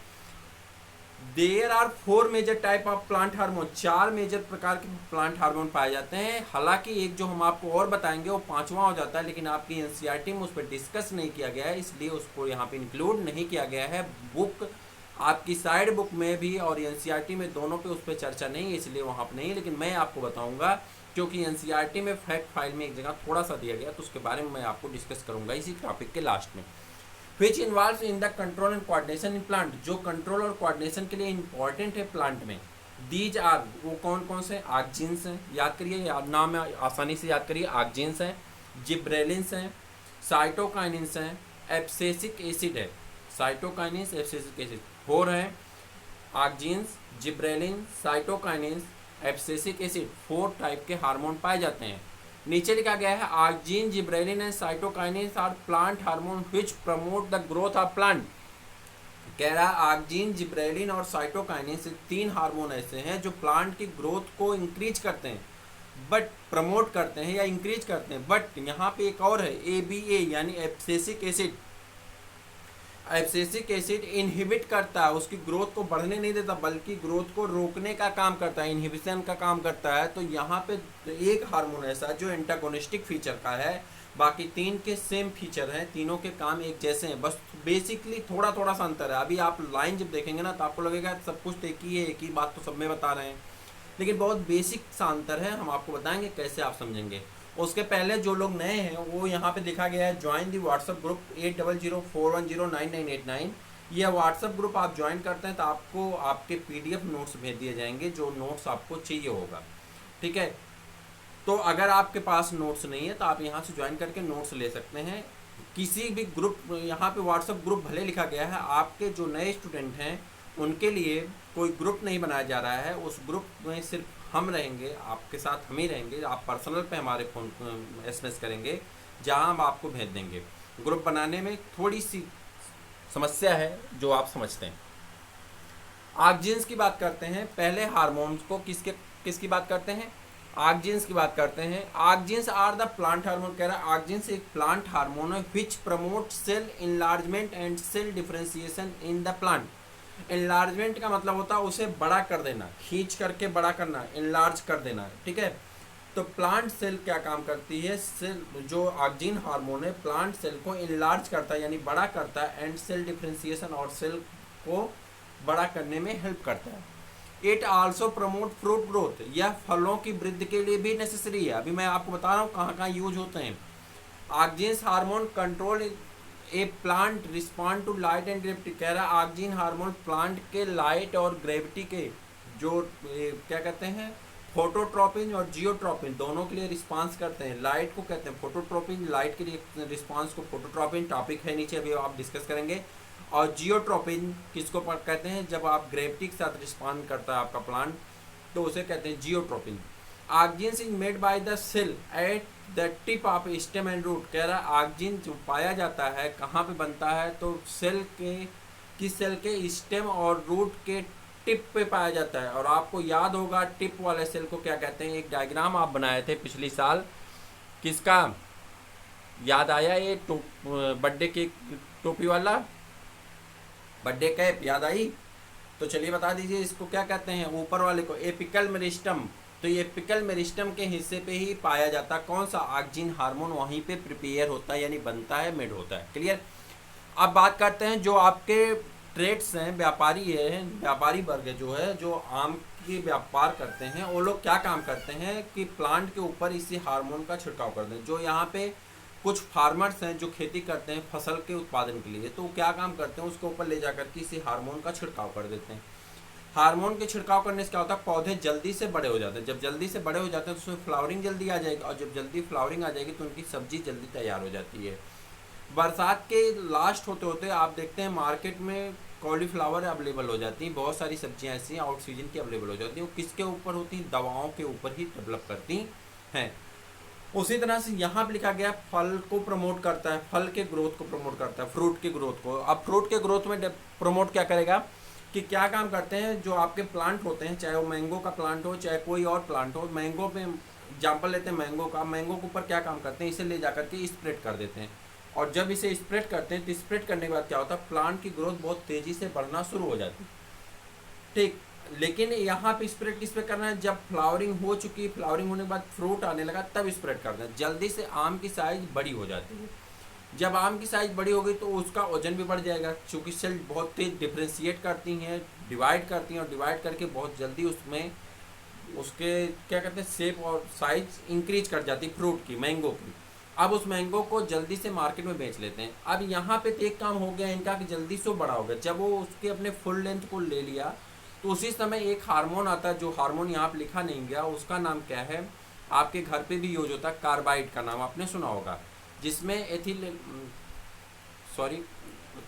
There are 4 major type of plant hormone, 4 major प्रकार के प्लांट हार्मोन पाए जाते हैं। हालांकि एक जो हम आपको और बताएंगे वो 5वां हो जाता है, लेकिन आपकी एनसीईआरटी में उस पर डिस्कस नहीं किया गया है, इसलिए उसको यहाँ पे इंक्लूड नहीं किया गया है। बुक आपकी साइड बुक में भी और एनसीईआरटी में दोनों पे उस पर चर्चा नहीं है, इसलिए वहाँ पर नहीं, लेकिन मैं आपको बताऊँगा क्योंकि एनसीईआरटी में फैक्ट फाइल में एक जगह थोड़ा सा दिया गया, तो उसके बारे में मैं आपको डिस्कस करूँगा इसी टॉपिक के लास्ट में। Which involve in the control and coordination in plant, जो कंट्रोल और कोऑर्डिनेशन के लिए इंपॉर्टेंट है प्लांट में। दीज आर, वो कौन कौन से, आक्जीन्स हैं, याद करिए, नाम आसानी से याद करिए, आक्जीन्स हैं, जिब्रेलिन्स हैं, साइटोकाइनिन्स हैं, एब्सेसिक एसिड है, साइटोकाइनिन्स एब्सेसिक एसिड 4 हैं, auxins, gibberellin, cytokinins, abscisic acid, 4 type के हार्मोन पाए जाते हैं। नीचे लिखा गया है auxin, gibberellin and cytokinins are plant hormone which promote the growth of plant. कह रहा है आक्जीन, जिब्रेलिन और साइटोकाइनिन्स 3 हार्मोन ऐसे हैं जो प्लांट की ग्रोथ को इंक्रीज करते हैं, बट प्रमोट करते हैं या इंक्रीज करते हैं। बट यहाँ पे एक और है, ABA यानी abscisic acid, abscisic acid inhibit करता है, उसकी ग्रोथ को बढ़ने नहीं देता बल्कि ग्रोथ को रोकने का काम करता है, इनहिबिशन का काम करता है। तो यहाँ पे एक हार्मोन ऐसा है जो एंटागोनिस्टिक फीचर का है, बाकी 3 के सेम फीचर हैं, तीनों के काम एक जैसे हैं, बस बेसिकली थोड़ा थोड़ा सा अंतर है। अभी आप लाइन जब देखेंगे ना तो आपको लगेगा सब कुछ एक ही है, एक ही बात तो सब में बता रहे हैं, लेकिन बहुत बेसिक सा अंतर है, हम आपको बताएंगे कैसे आप समझेंगे। उसके पहले जो लोग नए हैं वो यहाँ पे लिखा गया है ज्वाइन दी व्हाट्सअप ग्रुप 8004109989। यह व्हाट्सअप ग्रुप आप ज्वाइन करते हैं तो आपको आपके PDF नोट्स भेज दिए जाएंगे, जो नोट्स आपको चाहिए होगा, ठीक है। तो अगर आपके पास नोट्स नहीं है तो आप यहाँ से ज्वाइन करके नोट्स ले सकते हैं। किसी भी ग्रुप, यहाँ पे व्हाट्सअप ग्रुप भले लिखा गया है, आपके जो नए स्टूडेंट हैं उनके लिए कोई ग्रुप नहीं बनाया जा रहा है, उस ग्रुप में सिर्फ हम रहेंगे, आपके साथ हम ही रहेंगे, आप पर्सनल पे हमारे फ़ोन SMS करेंगे जहां हम आपको भेज देंगे। ग्रुप बनाने में थोड़ी सी समस्या है जो आप समझते हैं। आक्जीन्स की बात करते हैं, पहले हार्मोन्स को किसकी बात करते हैं, आक्जीन्स की बात करते हैं। Auxins are the plant hormone, कह रहा है आक्जीन्स एक प्लांट हार्मोन है which promote cell enlargement and cell differentiation in the plant. Enlargement का मतलब होता है उसे बड़ा कर देना, खींच करके बड़ा करना, इनलार्ज कर देना, ठीक है। तो प्लांट सेल क्या काम करती है, सेल जो आक्जीन हार्मोन है प्लांट सेल को इनलार्ज करता है यानी बड़ा करता है, एंड सेल डिफरेंशिएशन और सेल को बड़ा करने में हेल्प करता है। It also promote fruit growth, यह फलों की वृद्धि के लिए भी नेसेसरी है। अभी मैं आपको बता रहा हूँ कहाँ कहाँ यूज होते हैं। Auxins hormone control a plant respond to light and gravity, कह रहा है आक्जीन हार्मोन प्लांट के लाइट और ग्रेविटी के जो क्या कहते हैं, फोटोट्रोपिन और जियोट्रोपिन दोनों के लिए रिस्पांस करते हैं। लाइट को कहते हैं फोटोट्रोपिन, लाइट के लिए रिस्पांस को फोटोट्रोपिन, टॉपिक है नीचे अभी आप डिस्कस करेंगे। और जियोट्रोपिन किसको कहते हैं, जब आप ग्रेविटी के साथ रिस्पॉन्ड करता है आपका प्लांट तो उसे कहते हैं जियोट्रोपिन। Auxins is made by the cell at the tip of stem and root, कह रहा है आक्जीन जो पाया जाता है कहाँ पे बनता है, तो सेल के स्टेम और रूट के टिप पे पाया जाता है। और आपको याद होगा टिप वाले सेल को क्या कहते हैं, एक डायग्राम आप बनाए थे पिछली साल, किसका याद आया, ये बर्थडे की टोपी वाला, बर्थडे कैप याद आई, तो चलिए बता दीजिए इसको क्या कहते हैं, ऊपर वाले को एपिकल मेरिस्टम। तो ये एपिकल मेरिस्टम के हिस्से पे ही पाया जाता है कौन सा, आक्जीन हार्मोन, वहीं पे प्रिपेयर होता है यानी बनता है, मेड होता है, क्लियर। अब बात करते हैं जो आपके ट्रेड्स हैं, व्यापारी वर्ग जो है, जो आम की व्यापार करते हैं, वो लोग क्या काम करते हैं कि प्लांट के ऊपर इसी हार्मोन का छिड़काव करते हैं। जो यहाँ पे कुछ फार्मर्स हैं जो खेती करते हैं फसल के उत्पादन के लिए, तो क्या काम करते हैं, उसके ऊपर ले जाकर के इसी हार्मोन का छिड़काव कर देते हैं। हार्मोन के छिड़काव करने से क्या होता है, पौधे जल्दी से बड़े हो जाते हैं। जब जल्दी से बड़े हो जाते हैं तो उसमें फ्लावरिंग जल्दी आ जाएगी, और जब जल्दी फ्लावरिंग आ जाएगी तो उनकी सब्जी जल्दी तैयार हो जाती है। बरसात के लास्ट होते होते आप देखते हैं मार्केट में कॉलीफ्लावर अवेलेबल हो जाती हैं, बहुत सारी सब्जियां ऐसी आउट सीजन की अवेलेबल हो जाती हैं। वो किसके ऊपर होती हैं, दवाओं के ऊपर ही डेवलप करती हैं। उसी तरह से यहाँ पे लिखा गया फल को प्रमोट करता है, फल के ग्रोथ को प्रमोट करता है, फ्रूट के ग्रोथ को। अब फ्रूट के ग्रोथ में प्रमोट क्या करेगा कि क्या काम करते हैं, जो आपके प्लांट होते हैं, चाहे वो मैंगो का प्लांट हो चाहे कोई और प्लांट हो, मैंगो पे एग्जाम्पल लेते हैं मैंगो का, मैंगो के ऊपर क्या काम करते हैं, इसे ले जाकर के स्प्रेड कर देते हैं। और जब इसे स्प्रेड करते हैं तो स्प्रेड करने के बाद क्या होता है, प्लांट की ग्रोथ बहुत तेज़ी से बढ़ना शुरू हो जाती है। ठीक। लेकिन यहाँ पे स्प्रेड किस पे करना है, जब फ्लावरिंग हो चुकी, फ्लावरिंग होने के बाद फ्रूट आने लगा तब स्प्रेड करना है। जल्दी से आम की साइज बड़ी हो जाती है। जब आम की साइज बड़ी हो गई तो उसका वजन भी बढ़ जाएगा, क्योंकि सेल बहुत तेज डिफ्रेंशिएट करती हैं, डिवाइड करती हैं, और डिवाइड करके बहुत जल्दी उसमें उसके क्या कहते हैं शेप और साइज इंक्रीज कर जाती है फ्रूट की, मैंगो की। अब उस मैंगो को जल्दी से मार्केट में बेच लेते हैं। अब यहाँ पे एक काम हो गया इनका कि जल्दी से बड़ा हो गया। जब वो उसके अपने फुल लेंथ को ले लिया तो उसी समय एक हार्मोन आता है, जो हार्मोन यहाँ पे लिखा नहीं गया, उसका नाम क्या है, आपके घर पे भी यूज होता है, कार्बाइड का नाम आपने सुना होगा, जिसमें एथिल सॉरी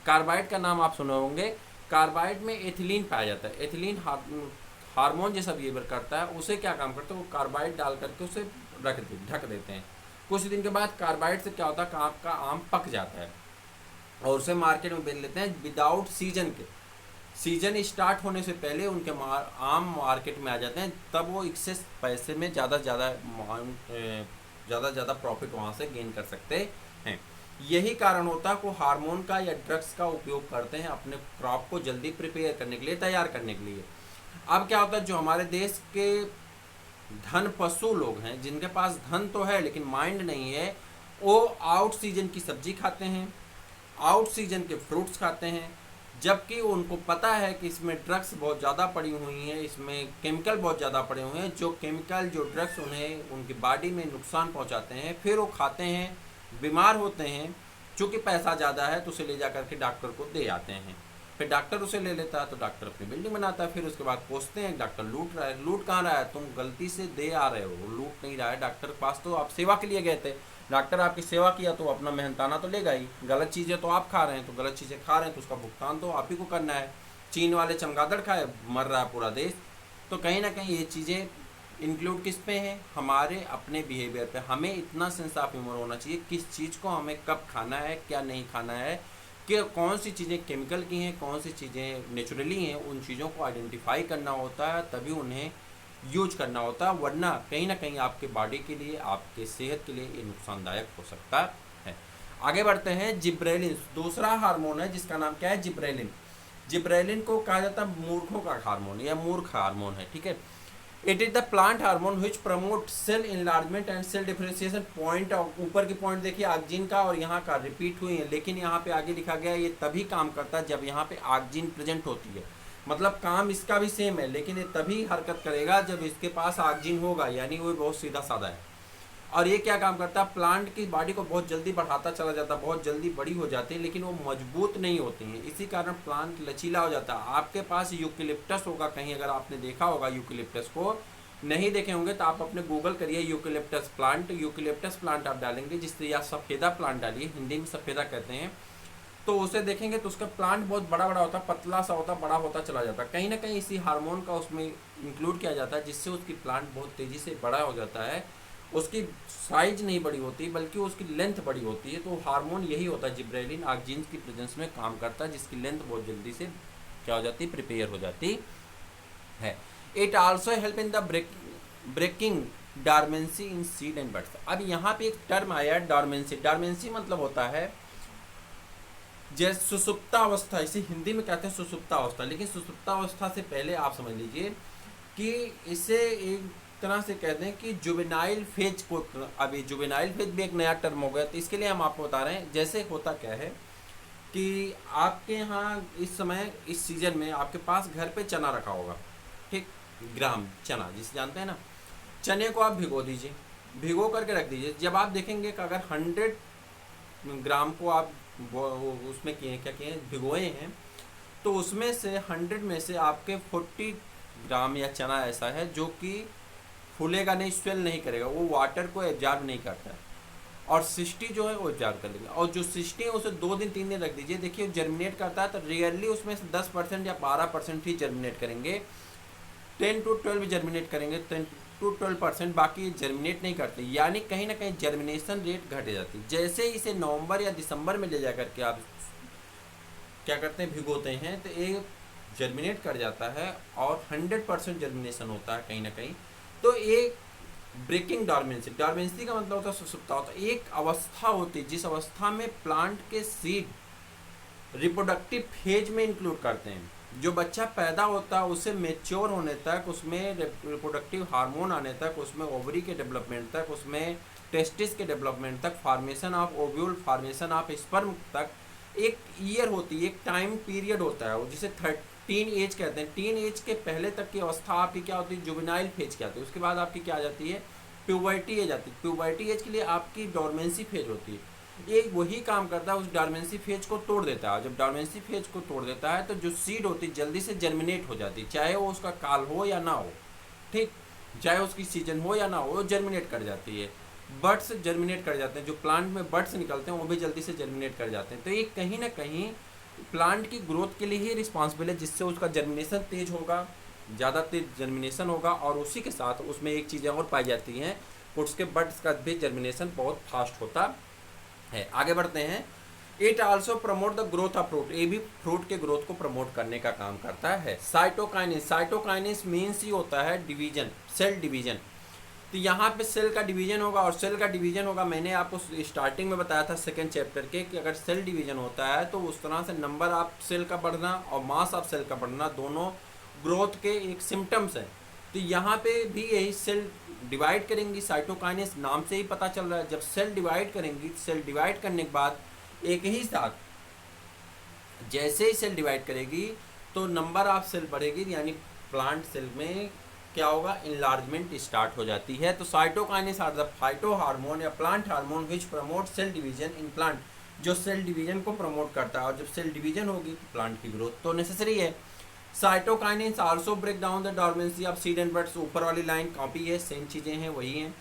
कार्बाइड का नाम आप सुने होंगे। कार्बाइड में एथिलीन पाया जाता है। एथिलीन हार्मोन जैसा बिहेवियर करता है, उसे क्या काम करता है, वो कार्बाइड डाल करके उसे ढक देते हैं। कुछ दिन के बाद कार्बाइड से क्या होता है, आपका आम पक जाता है और उसे मार्केट में बेच लेते हैं विदाउट सीजन के। सीजन स्टार्ट होने से पहले उनके आम मार्केट में आ जाते हैं, तब वो एक्सेस पैसे में ज़्यादा ज़्यादा प्रॉफिट वहाँ से गेन कर सकते हैं। यही कारण होता है कि हार्मोन का या ड्रग्स का उपयोग करते हैं अपने क्रॉप को जल्दी प्रिपेयर करने के लिए, तैयार करने के लिए। अब क्या होता है, जो हमारे देश के धन पशु लोग हैं, जिनके पास धन तो है लेकिन माइंड नहीं है, वो आउट सीजन की सब्जी खाते हैं, आउट सीजन के फ्रूट्स खाते हैं, जबकि उनको पता है कि इसमें ड्रग्स बहुत ज़्यादा पड़ी हुई हैं, इसमें केमिकल बहुत ज़्यादा पड़े हुए हैं, जो केमिकल जो ड्रग्स उन्हें उनकी बॉडी में नुकसान पहुंचाते हैं। फिर वो खाते हैं, बीमार होते हैं, चूँकि पैसा ज़्यादा है तो उसे ले जा करके डॉक्टर को दे आते हैं। फिर डॉक्टर उसे ले लेता है तो डॉक्टर अपनी बिल्डिंग बनाता है। फिर उसके बाद पूछते हैं डॉक्टर लूट रहा है, लूट कहाँ रहा है, तुम गलती से दे आ रहे हो, लूट नहीं रहा है। डॉक्टर के पास तो आप सेवा के लिए गए थे, डॉक्टर आपकी सेवा किया तो अपना मेहनताना तो लेगा ही। गलत चीज़ें तो आप खा रहे हैं, तो गलत चीज़ें खा रहे हैं तो उसका भुगतान तो आप ही को करना है। चीन वाले चमगादड़ खाए, मर रहा है पूरा देश। तो कहीं ना कहीं ये चीज़ें इंक्लूड किस पे हैं, हमारे अपने बिहेवियर पे। हमें इतना सेंस ऑफ ह्यूमर होना चाहिए किस चीज़ को हमें कब खाना है, क्या नहीं खाना है, कि कौन सी चीज़ें केमिकल की हैं, कौन सी चीज़ें नेचुरली हैं। उन चीज़ों को आइडेंटिफाई करना होता है, तभी उन्हें यूज करना होता है, वरना कहीं ना कहीं आपके बॉडी के लिए, आपके सेहत के लिए ये नुकसानदायक हो सकता है। आगे बढ़ते हैं। जिब्रेलिन दूसरा हार्मोन है जिसका नाम क्या है, जिब्रेलिन। जिब्रेलिन को कहा जाता है मूर्खों का हार्मोन या मूर्ख हार्मोन है, ठीक है। It is the plant hormone which promote cell enlargement and cell differentiation. Point ऊपर की पॉइंट देखिए ऑक्सीजन का और यहाँ का रिपीट हुई है, लेकिन यहाँ पे आगे लिखा गया ये तभी काम करता है जब यहाँ पे ऑक्सीजन प्रेजेंट होती है। मतलब काम इसका भी सेम है, लेकिन ये तभी हरकत करेगा जब इसके पास ऑक्सीजन होगा, यानी वो बहुत सीधा साधा है। और ये क्या काम करता है, प्लांट की बॉडी को बहुत जल्दी बढ़ाता चला जाता है, बहुत जल्दी बड़ी हो जाती है, लेकिन वो मजबूत नहीं होती हैं। इसी कारण प्लांट लचीला हो जाता है। आपके पास यूकेलिप्टस होगा कहीं, अगर आपने देखा होगा यूकेलिप्टस को, नहीं देखे होंगे तो आप अपने गूगल करिए यूकेलिप्टस प्लांट आप डालेंगे, जिससे या सफ़ेदा प्लांट डालिए, हिंदी में सफ़ेदा कहते हैं, तो उसे देखेंगे तो उसका प्लांट बहुत बड़ा बड़ा होता है, पतला सा होता, बड़ा होता चला जाता है। कहीं ना कहीं इसी हार्मोन का उसमें इंक्लूड किया जाता है, जिससे उसकी प्लांट बहुत तेज़ी से बड़ा हो जाता है। उसकी साइज नहीं बड़ी होती बल्कि उसकी लेंथ बड़ी होती है। तो हार्मोन यही होता है, जिब्रेलिन ऑक्सीजन की प्रेजेंस में काम करता है, जिसकी लेंथ बहुत जल्दी से क्या हो जाती है, प्रिपेयर हो जाती है। It also help in the breaking dormancy in seed and buds. अब यहाँ पे एक टर्म आया है डॉर्मेंसी। डॉर्मेंसी मतलब होता है जैसे सुसुप्तावस्था, इसे हिंदी में कहते हैं सुसुप्तावस्था, लेकिन सुसुप्तावस्था से पहले आप समझ लीजिए कि इसे एक तरह से कहते हैं कि जुवेनाइल फेज को। अभी जुवेनाइल फेज भी एक नया टर्म हो गया, तो इसके लिए हम आपको बता रहे हैं। जैसे होता क्या है कि आपके यहाँ इस समय इस सीजन में आपके पास घर पे चना रखा होगा, ठीक, ग्राम चना जिसे जानते हैं ना। चने को आप भिगो दीजिए, भिगो करके रख दीजिए। जब आप देखेंगे कि अगर 100 ग्राम को आप उसमें क्या किए भिगोए हैं, तो उसमें से 100 में से आपके 40 ग्राम या चना ऐसा है जो कि फूलेगा नहीं, स्वेल नहीं करेगा, वो वाटर को एब्जॉर्ब नहीं करता है, और 60 जो है वो एब्जॉर्ब कर लेगा। और जो 60 है उसे 2 दिन 3 दिन रख दीजिए, देखिए जर्मिनेट करता है, तो रियरली उसमें से 10% या 12% ही जर्मिनेट करेंगे, 10 to 12 जर्मिनेट करेंगे, 10 to 12%, बाकी जर्मिनेट नहीं करते। यानी कहीं ना कहीं जर्मिनेशन रेट घट जाती है। जैसे ही इसे नवंबर या दिसंबर में ले जा करके आप क्या करते हैं, भिगोते हैं, तो ये जर्मिनेट कर जाता है और 100% जर्मिनेशन होता है कहीं ना कहीं। तो एक ब्रेकिंग डॉर्मेंसी, डॉर्मेंसी का मतलब होता है सुसुप्ता होता है, एक अवस्था होती है जिस अवस्था में प्लांट के सीड रिप्रोडक्टिव फेज में इंक्लूड करते हैं, जो बच्चा पैदा होता है उसे मेच्योर होने तक, उसमें रिप्रोडक्टिव हार्मोन आने तक, उसमें ओवरी के डेवलपमेंट तक, उसमें टेस्टिस के डेवलपमेंट तक, formation of ovule, formation of sperm तक एक ईयर होती है, एक टाइम पीरियड होता है, जिसे 13 एज कहते हैं। 3 एज के पहले तक की अवस्था आपकी क्या होती है, जुवेनाइल फेज की आती है। उसके बाद आपकी क्या आ जाती है, प्यूबर्टी एज आती है। प्यूबर्टी एज के लिए आपकी डोरमेंसी फेज होती है। ये वही काम करता है, उस डोरमेंसी फेज को तोड़ देता है। जब डोरमेंसी फेज को तोड़ देता है तो जो सीड होती है जल्दी से जर्मिनेट हो जाती है, चाहे वो उसका काल हो या ना हो, ठीक, चाहे उसकी सीजन हो या ना हो, वो जर्मिनेट कर जाती है। बर्ड्स जर्मिनेट कर जाते हैं, जो प्लांट में बर्ड्स निकलते हैं वो भी जल्दी से जर्मिनेट कर जाते हैं। तो ये कहीं ना कहीं प्लांट की ग्रोथ के लिए ही रिस्पॉन्सिबल है, जिससे उसका जर्मिनेशन तेज होगा, ज़्यादा तेज जर्मिनेशन होगा। और उसी के साथ उसमें एक चीज़ें और पाई जाती हैं, उसके बर्ड्स का भी जर्मिनेशन बहुत फास्ट होता है। आगे बढ़ते हैं। It also promote the growth of fruit, ये भी फ्रूट के ग्रोथ को प्रमोट करने का काम करता है। साइटोकाइनेस, साइटोकाइनेस मीन्स ही होता है डिवीजन, सेल डिवीजन। तो यहाँ पे सेल का डिवीजन होगा, और सेल का डिवीजन होगा, मैंने आपको स्टार्टिंग में बताया था सेकेंड चैप्टर के, कि अगर सेल डिवीजन होता है तो उस तरह से नंबर ऑफ सेल का बढ़ना और मास ऑफ सेल का बढ़ना दोनों ग्रोथ के एक सिम्टम्स हैं। तो यहाँ पे भी यही सेल डिवाइड करेंगी, साइटोकाइनेस नाम से ही पता चल रहा है। जब सेल डिवाइड करेंगी, सेल डिवाइड करने के बाद एक ही साथ जैसे ही सेल डिवाइड करेगी तो नंबर ऑफ सेल बढ़ेगी, यानी प्लांट सेल में क्या होगा, इनलार्जमेंट स्टार्ट हो जाती है। तो cytokinins are the phyto hormone या plant hormone which promote cell division in plant, जो सेल डिवीजन को प्रमोट करता है। और जब सेल डिवीजन होगी तो प्लांट की ग्रोथ तो नेसेसरी है। Cytokinins also break down the dormancy of seed and buds, ऊपर वाली लाइन कॉपी है, सेम चीज़ें हैं, वही हैं।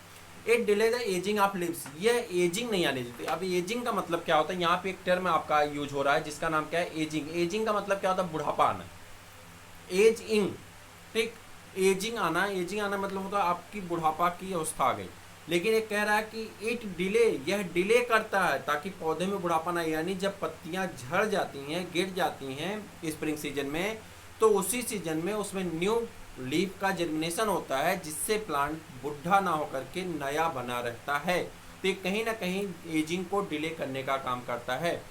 It delay the ageing of lives, यह एजिंग नहीं आने देती। अब एजिंग का मतलब क्या होता है, यहाँ पे एक टर्म आपका यूज हो रहा है जिसका नाम क्या है, एजिंग। एजिंग का मतलब क्या होता है, बुढ़ापा आना, एज इंग, ठीक। एजिंग आना, एजिंग आना मतलब होता है आपकी बुढ़ापा की अवस्था आ गई। लेकिन ये कह रहा है कि इट डिले, यह डिले करता है ताकि पौधे में बुढ़ापा ना, यानी जब पत्तियां झड़ जाती हैं, गिर जाती हैं स्प्रिंग सीजन में, तो उसी सीजन में उसमें न्यू लीफ का जर्मिनेशन होता है, जिससे प्लांट बुढ़ा ना होकर के नया बना रहता है। तो ये कहीं ना कहीं एजिंग को डिले करने का काम करता है।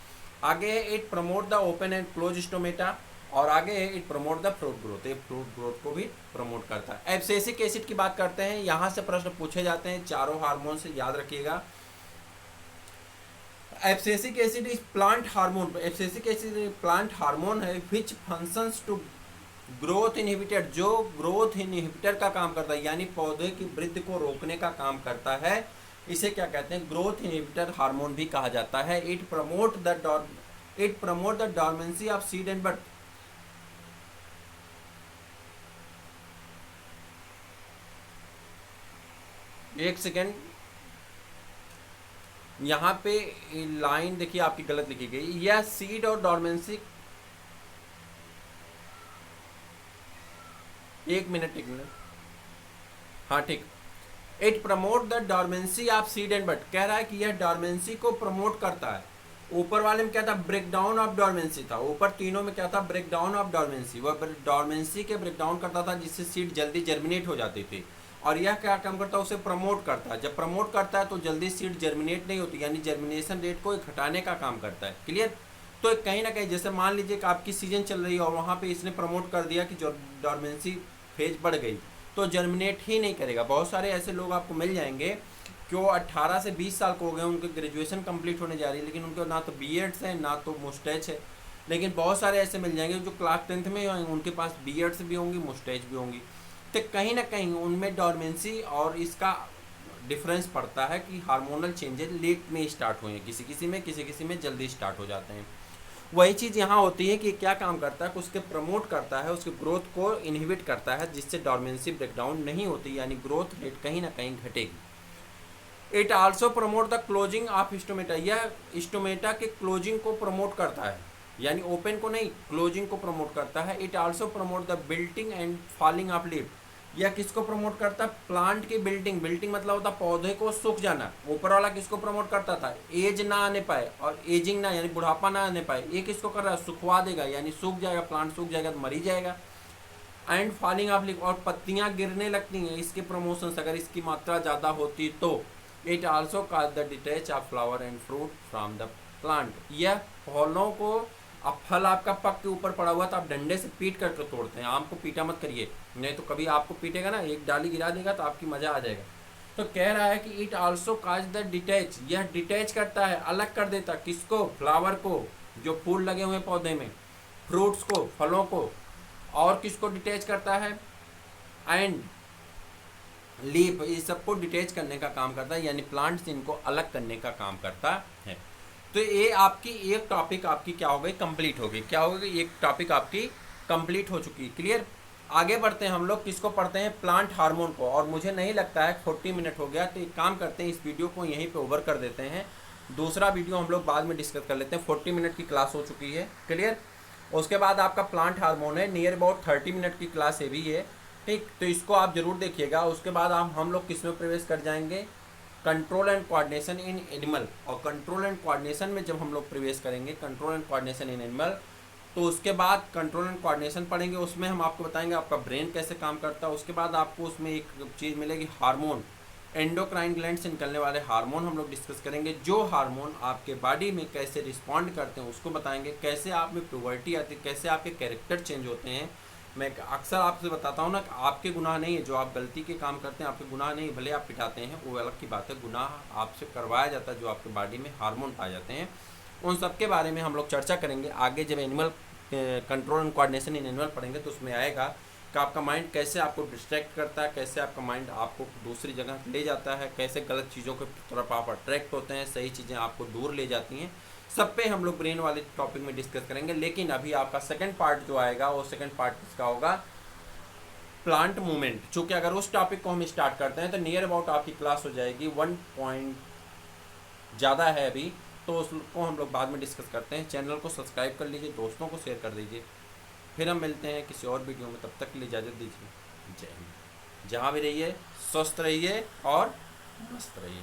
आगे है it promote the open and close stomata, और आगे है it promote the fruit growth, ये फ्रूट ग्रोथ को भी प्रमोट करता है। एब्सिसिक एसिड की बात करते हैं, यहाँ से प्रश्न पूछे जाते हैं चारों हार्मोन से, याद रखिएगा। Abscisic acid is plant hormone, abscisic acid plant hormone है which functions to growth inhibitor, जो ग्रोथ इनहिबिटर का काम करता है, यानी पौधे की वृद्धि को रोकने का काम करता है। इसे क्या कहते हैं, ग्रोथ इनहिबिटर हार्मोन भी कहा जाता है। It promote the dormancy of seed and bud, एक सेकेंड, यहाँ पे लाइन देखिए आपकी गलत लिखी गई, यह सीड और डोरमेंसी, एक मिनट, हाँ ठीक। It promote the dormancy of seed and bud, कह रहा है कि यह डोरमेंसी को प्रमोट करता है। ऊपर वाले में क्या था, ब्रेक डाउन ऑफ डोरमेंसी था, ऊपर तीनों में क्या था, ब्रेक डाउन ऑफ डोरमेंसी। वह डोरमेंसी के ब्रेक डाउन करता था, जिससे सीड जल्दी जर्मिनेट हो जाती थी। और यह क्या काम करता है, उसे प्रमोट करता है। जब प्रमोट करता है तो जल्दी सीड जर्मिनेट नहीं होती, यानी जर्मिनेशन रेट को घटाने का काम करता है। क्लियर। तो कहीं ना कहीं जैसे मान लीजिए कि आपकी सीजन चल रही है और वहाँ पे इसने प्रमोट कर दिया कि जो डोरमेंसी फेज बढ़ गई, तो जर्मिनेट ही नहीं करेगा। बहुत सारे ऐसे लोग आपको मिल जाएंगे कि वो 18 से 20 साल को हो गए, उनकी ग्रेजुएशन कंप्लीट होने जा रही है, लेकिन उनको ना तो बीएड्स है ना तो मुस्टैच है। लेकिन बहुत सारे ऐसे मिल जाएंगे जो क्लास 10th में होंगे, उनके पास बीएड्स भी होंगी, मुस्टैच भी होंगी। तो कहीं ना कहीं उनमें डोरमेंसी और इसका डिफरेंस पड़ता है कि हार्मोनल चेंजेस लेट में स्टार्ट हुए हैं, किसी किसी में जल्दी स्टार्ट हो जाते हैं। वही चीज़ यहाँ होती है कि क्या काम करता है, उसके प्रमोट करता है, उसके ग्रोथ को इनहिबिट करता है, जिससे डोरमेंसी ब्रेकडाउन नहीं होती, यानी ग्रोथ रेट कहीं ना कहीं घटेगी। It also promote the closing of stomata, यह स्टोमेटा के क्लोजिंग को प्रमोट करता है, यानी ओपन को नहीं, क्लोजिंग को प्रमोट करता है। It also promote the wilting and falling of leaf, यह किसको प्रमोट करता है, प्लांट की बिल्डिंग। बिल्डिंग मतलब होता है पौधे को सूख जाना। ऊपर वाला किसको प्रमोट करता था, एज ना आने पाए और एजिंग ना, यानी बुढ़ापा ना आने पाए। ये किसको कर रहा है, सुखवा देगा, यानी सूख जाएगा, प्लांट सूख जाएगा तो मर ही जाएगा। एंड फॉलिंग ऑफ लीफ, और पत्तियां गिरने लगती हैं, इसके प्रमोशन अगर इसकी मात्रा ज़्यादा होती तो। It also cause the detach of flower and fruit from the plant, यह फलों को अब फल आपका पक के ऊपर पड़ा हुआ तो आप डंडे से पीट करके तोड़ते हैं। आम को पीटा मत करिए, नहीं तो कभी आपको पीटेगा ना, एक डाली गिरा देगा तो आपकी मजा आ जाएगा। तो कह रहा है कि it also cause the detach, यह डिटैच करता है, अलग कर देता, किसको, फ्लावर को, जो फूल लगे हुए पौधे में, फ्रूट्स को, फलों को, और किसको डिटैच करता है, एंड लीफ, इस सबको डिटैच करने का काम करता है, यानी प्लांट्स इनको अलग करने का काम करता है। तो ये आपकी एक टॉपिक आपकी क्या हो गई, कंप्लीट हो गई। क्या हो गई, एक टॉपिक आपकी कंप्लीट हो चुकी है। क्लियर। आगे बढ़ते हैं हम लोग, किसको पढ़ते हैं, प्लांट हार्मोन को। और मुझे नहीं लगता है 40 मिनट हो गया, तो एक काम करते हैं, इस वीडियो को यहीं पे ओवर कर देते हैं। दूसरा वीडियो हम लोग बाद में डिस्कस कर लेते हैं। 40 मिनट की क्लास हो चुकी है। क्लियर। उसके बाद आपका प्लांट हार्मोन है, नियर अबाउट 30 मिनट की क्लास ये भी है। ठीक, तो इसको आप जरूर देखिएगा। उसके बाद हम लोग किस में प्रवेश कर जाएंगे, control and coordination in animal. और कंट्रोल एंड कोऑर्डिनेशन में जब हम लोग प्रवेश करेंगे, control and coordination in animal, तो उसके बाद कंट्रोल एंड कोऑर्डिनेशन पढ़ेंगे। उसमें हम आपको बताएंगे आपका ब्रेन कैसे काम करता है। उसके बाद आपको उसमें एक चीज़ मिलेगी, हार्मोन, एंडोक्राइन ग्लैंड से निकलने वाले हार्मोन हम लोग डिस्कस करेंगे। जो हार्मोन आपके बॉडी में कैसे रिस्पॉन्ड करते हैं उसको बताएंगे। कैसे आप में प्यूबर्टी आती है, कैसे आपके कैरेक्टर चेंज होते हैं। मैं अक्सर आपसे बताता हूँ ना कि आपके गुनाह नहीं है, जो आप गलती के काम करते हैं आपके गुनाह नहीं, भले आप पिटाते हैं वो अलग की बात है, गुनाह आपसे करवाया जाता है, जो आपके बॉडी में हार्मोन पाए जाते हैं। उन सब के बारे में हम लोग चर्चा करेंगे आगे। जब animal control and coordination in animal पढ़ेंगे तो उसमें आएगा कि आपका माइंड कैसे आपको डिस्ट्रैक्ट करता है, कैसे आपका माइंड आपको दूसरी जगह ले जाता है, कैसे गलत चीज़ों की तरफ आप अट्रैक्ट होते हैं, सही चीज़ें आपको दूर ले जाती हैं। सब पे हम लोग ब्रेन वाले टॉपिक में डिस्कस करेंगे। लेकिन अभी आपका सेकंड पार्ट जो आएगा वो सेकंड पार्ट किसका होगा, प्लांट मूवमेंट। चूँकि अगर उस टॉपिक को हम स्टार्ट करते हैं तो नियर अबाउट आपकी क्लास हो जाएगी 1 पॉइंट ज़्यादा है अभी, तो उसको हम लोग बाद में डिस्कस करते हैं। चैनल को सब्सक्राइब कर लीजिए, दोस्तों को शेयर कर दीजिए। फिर हम मिलते हैं किसी और वीडियो में, तब तक के लिए इजाज़त दीजिए। जय हिंद। जहाँ भी रहिए स्वस्थ रहिए और मस्त रहिए।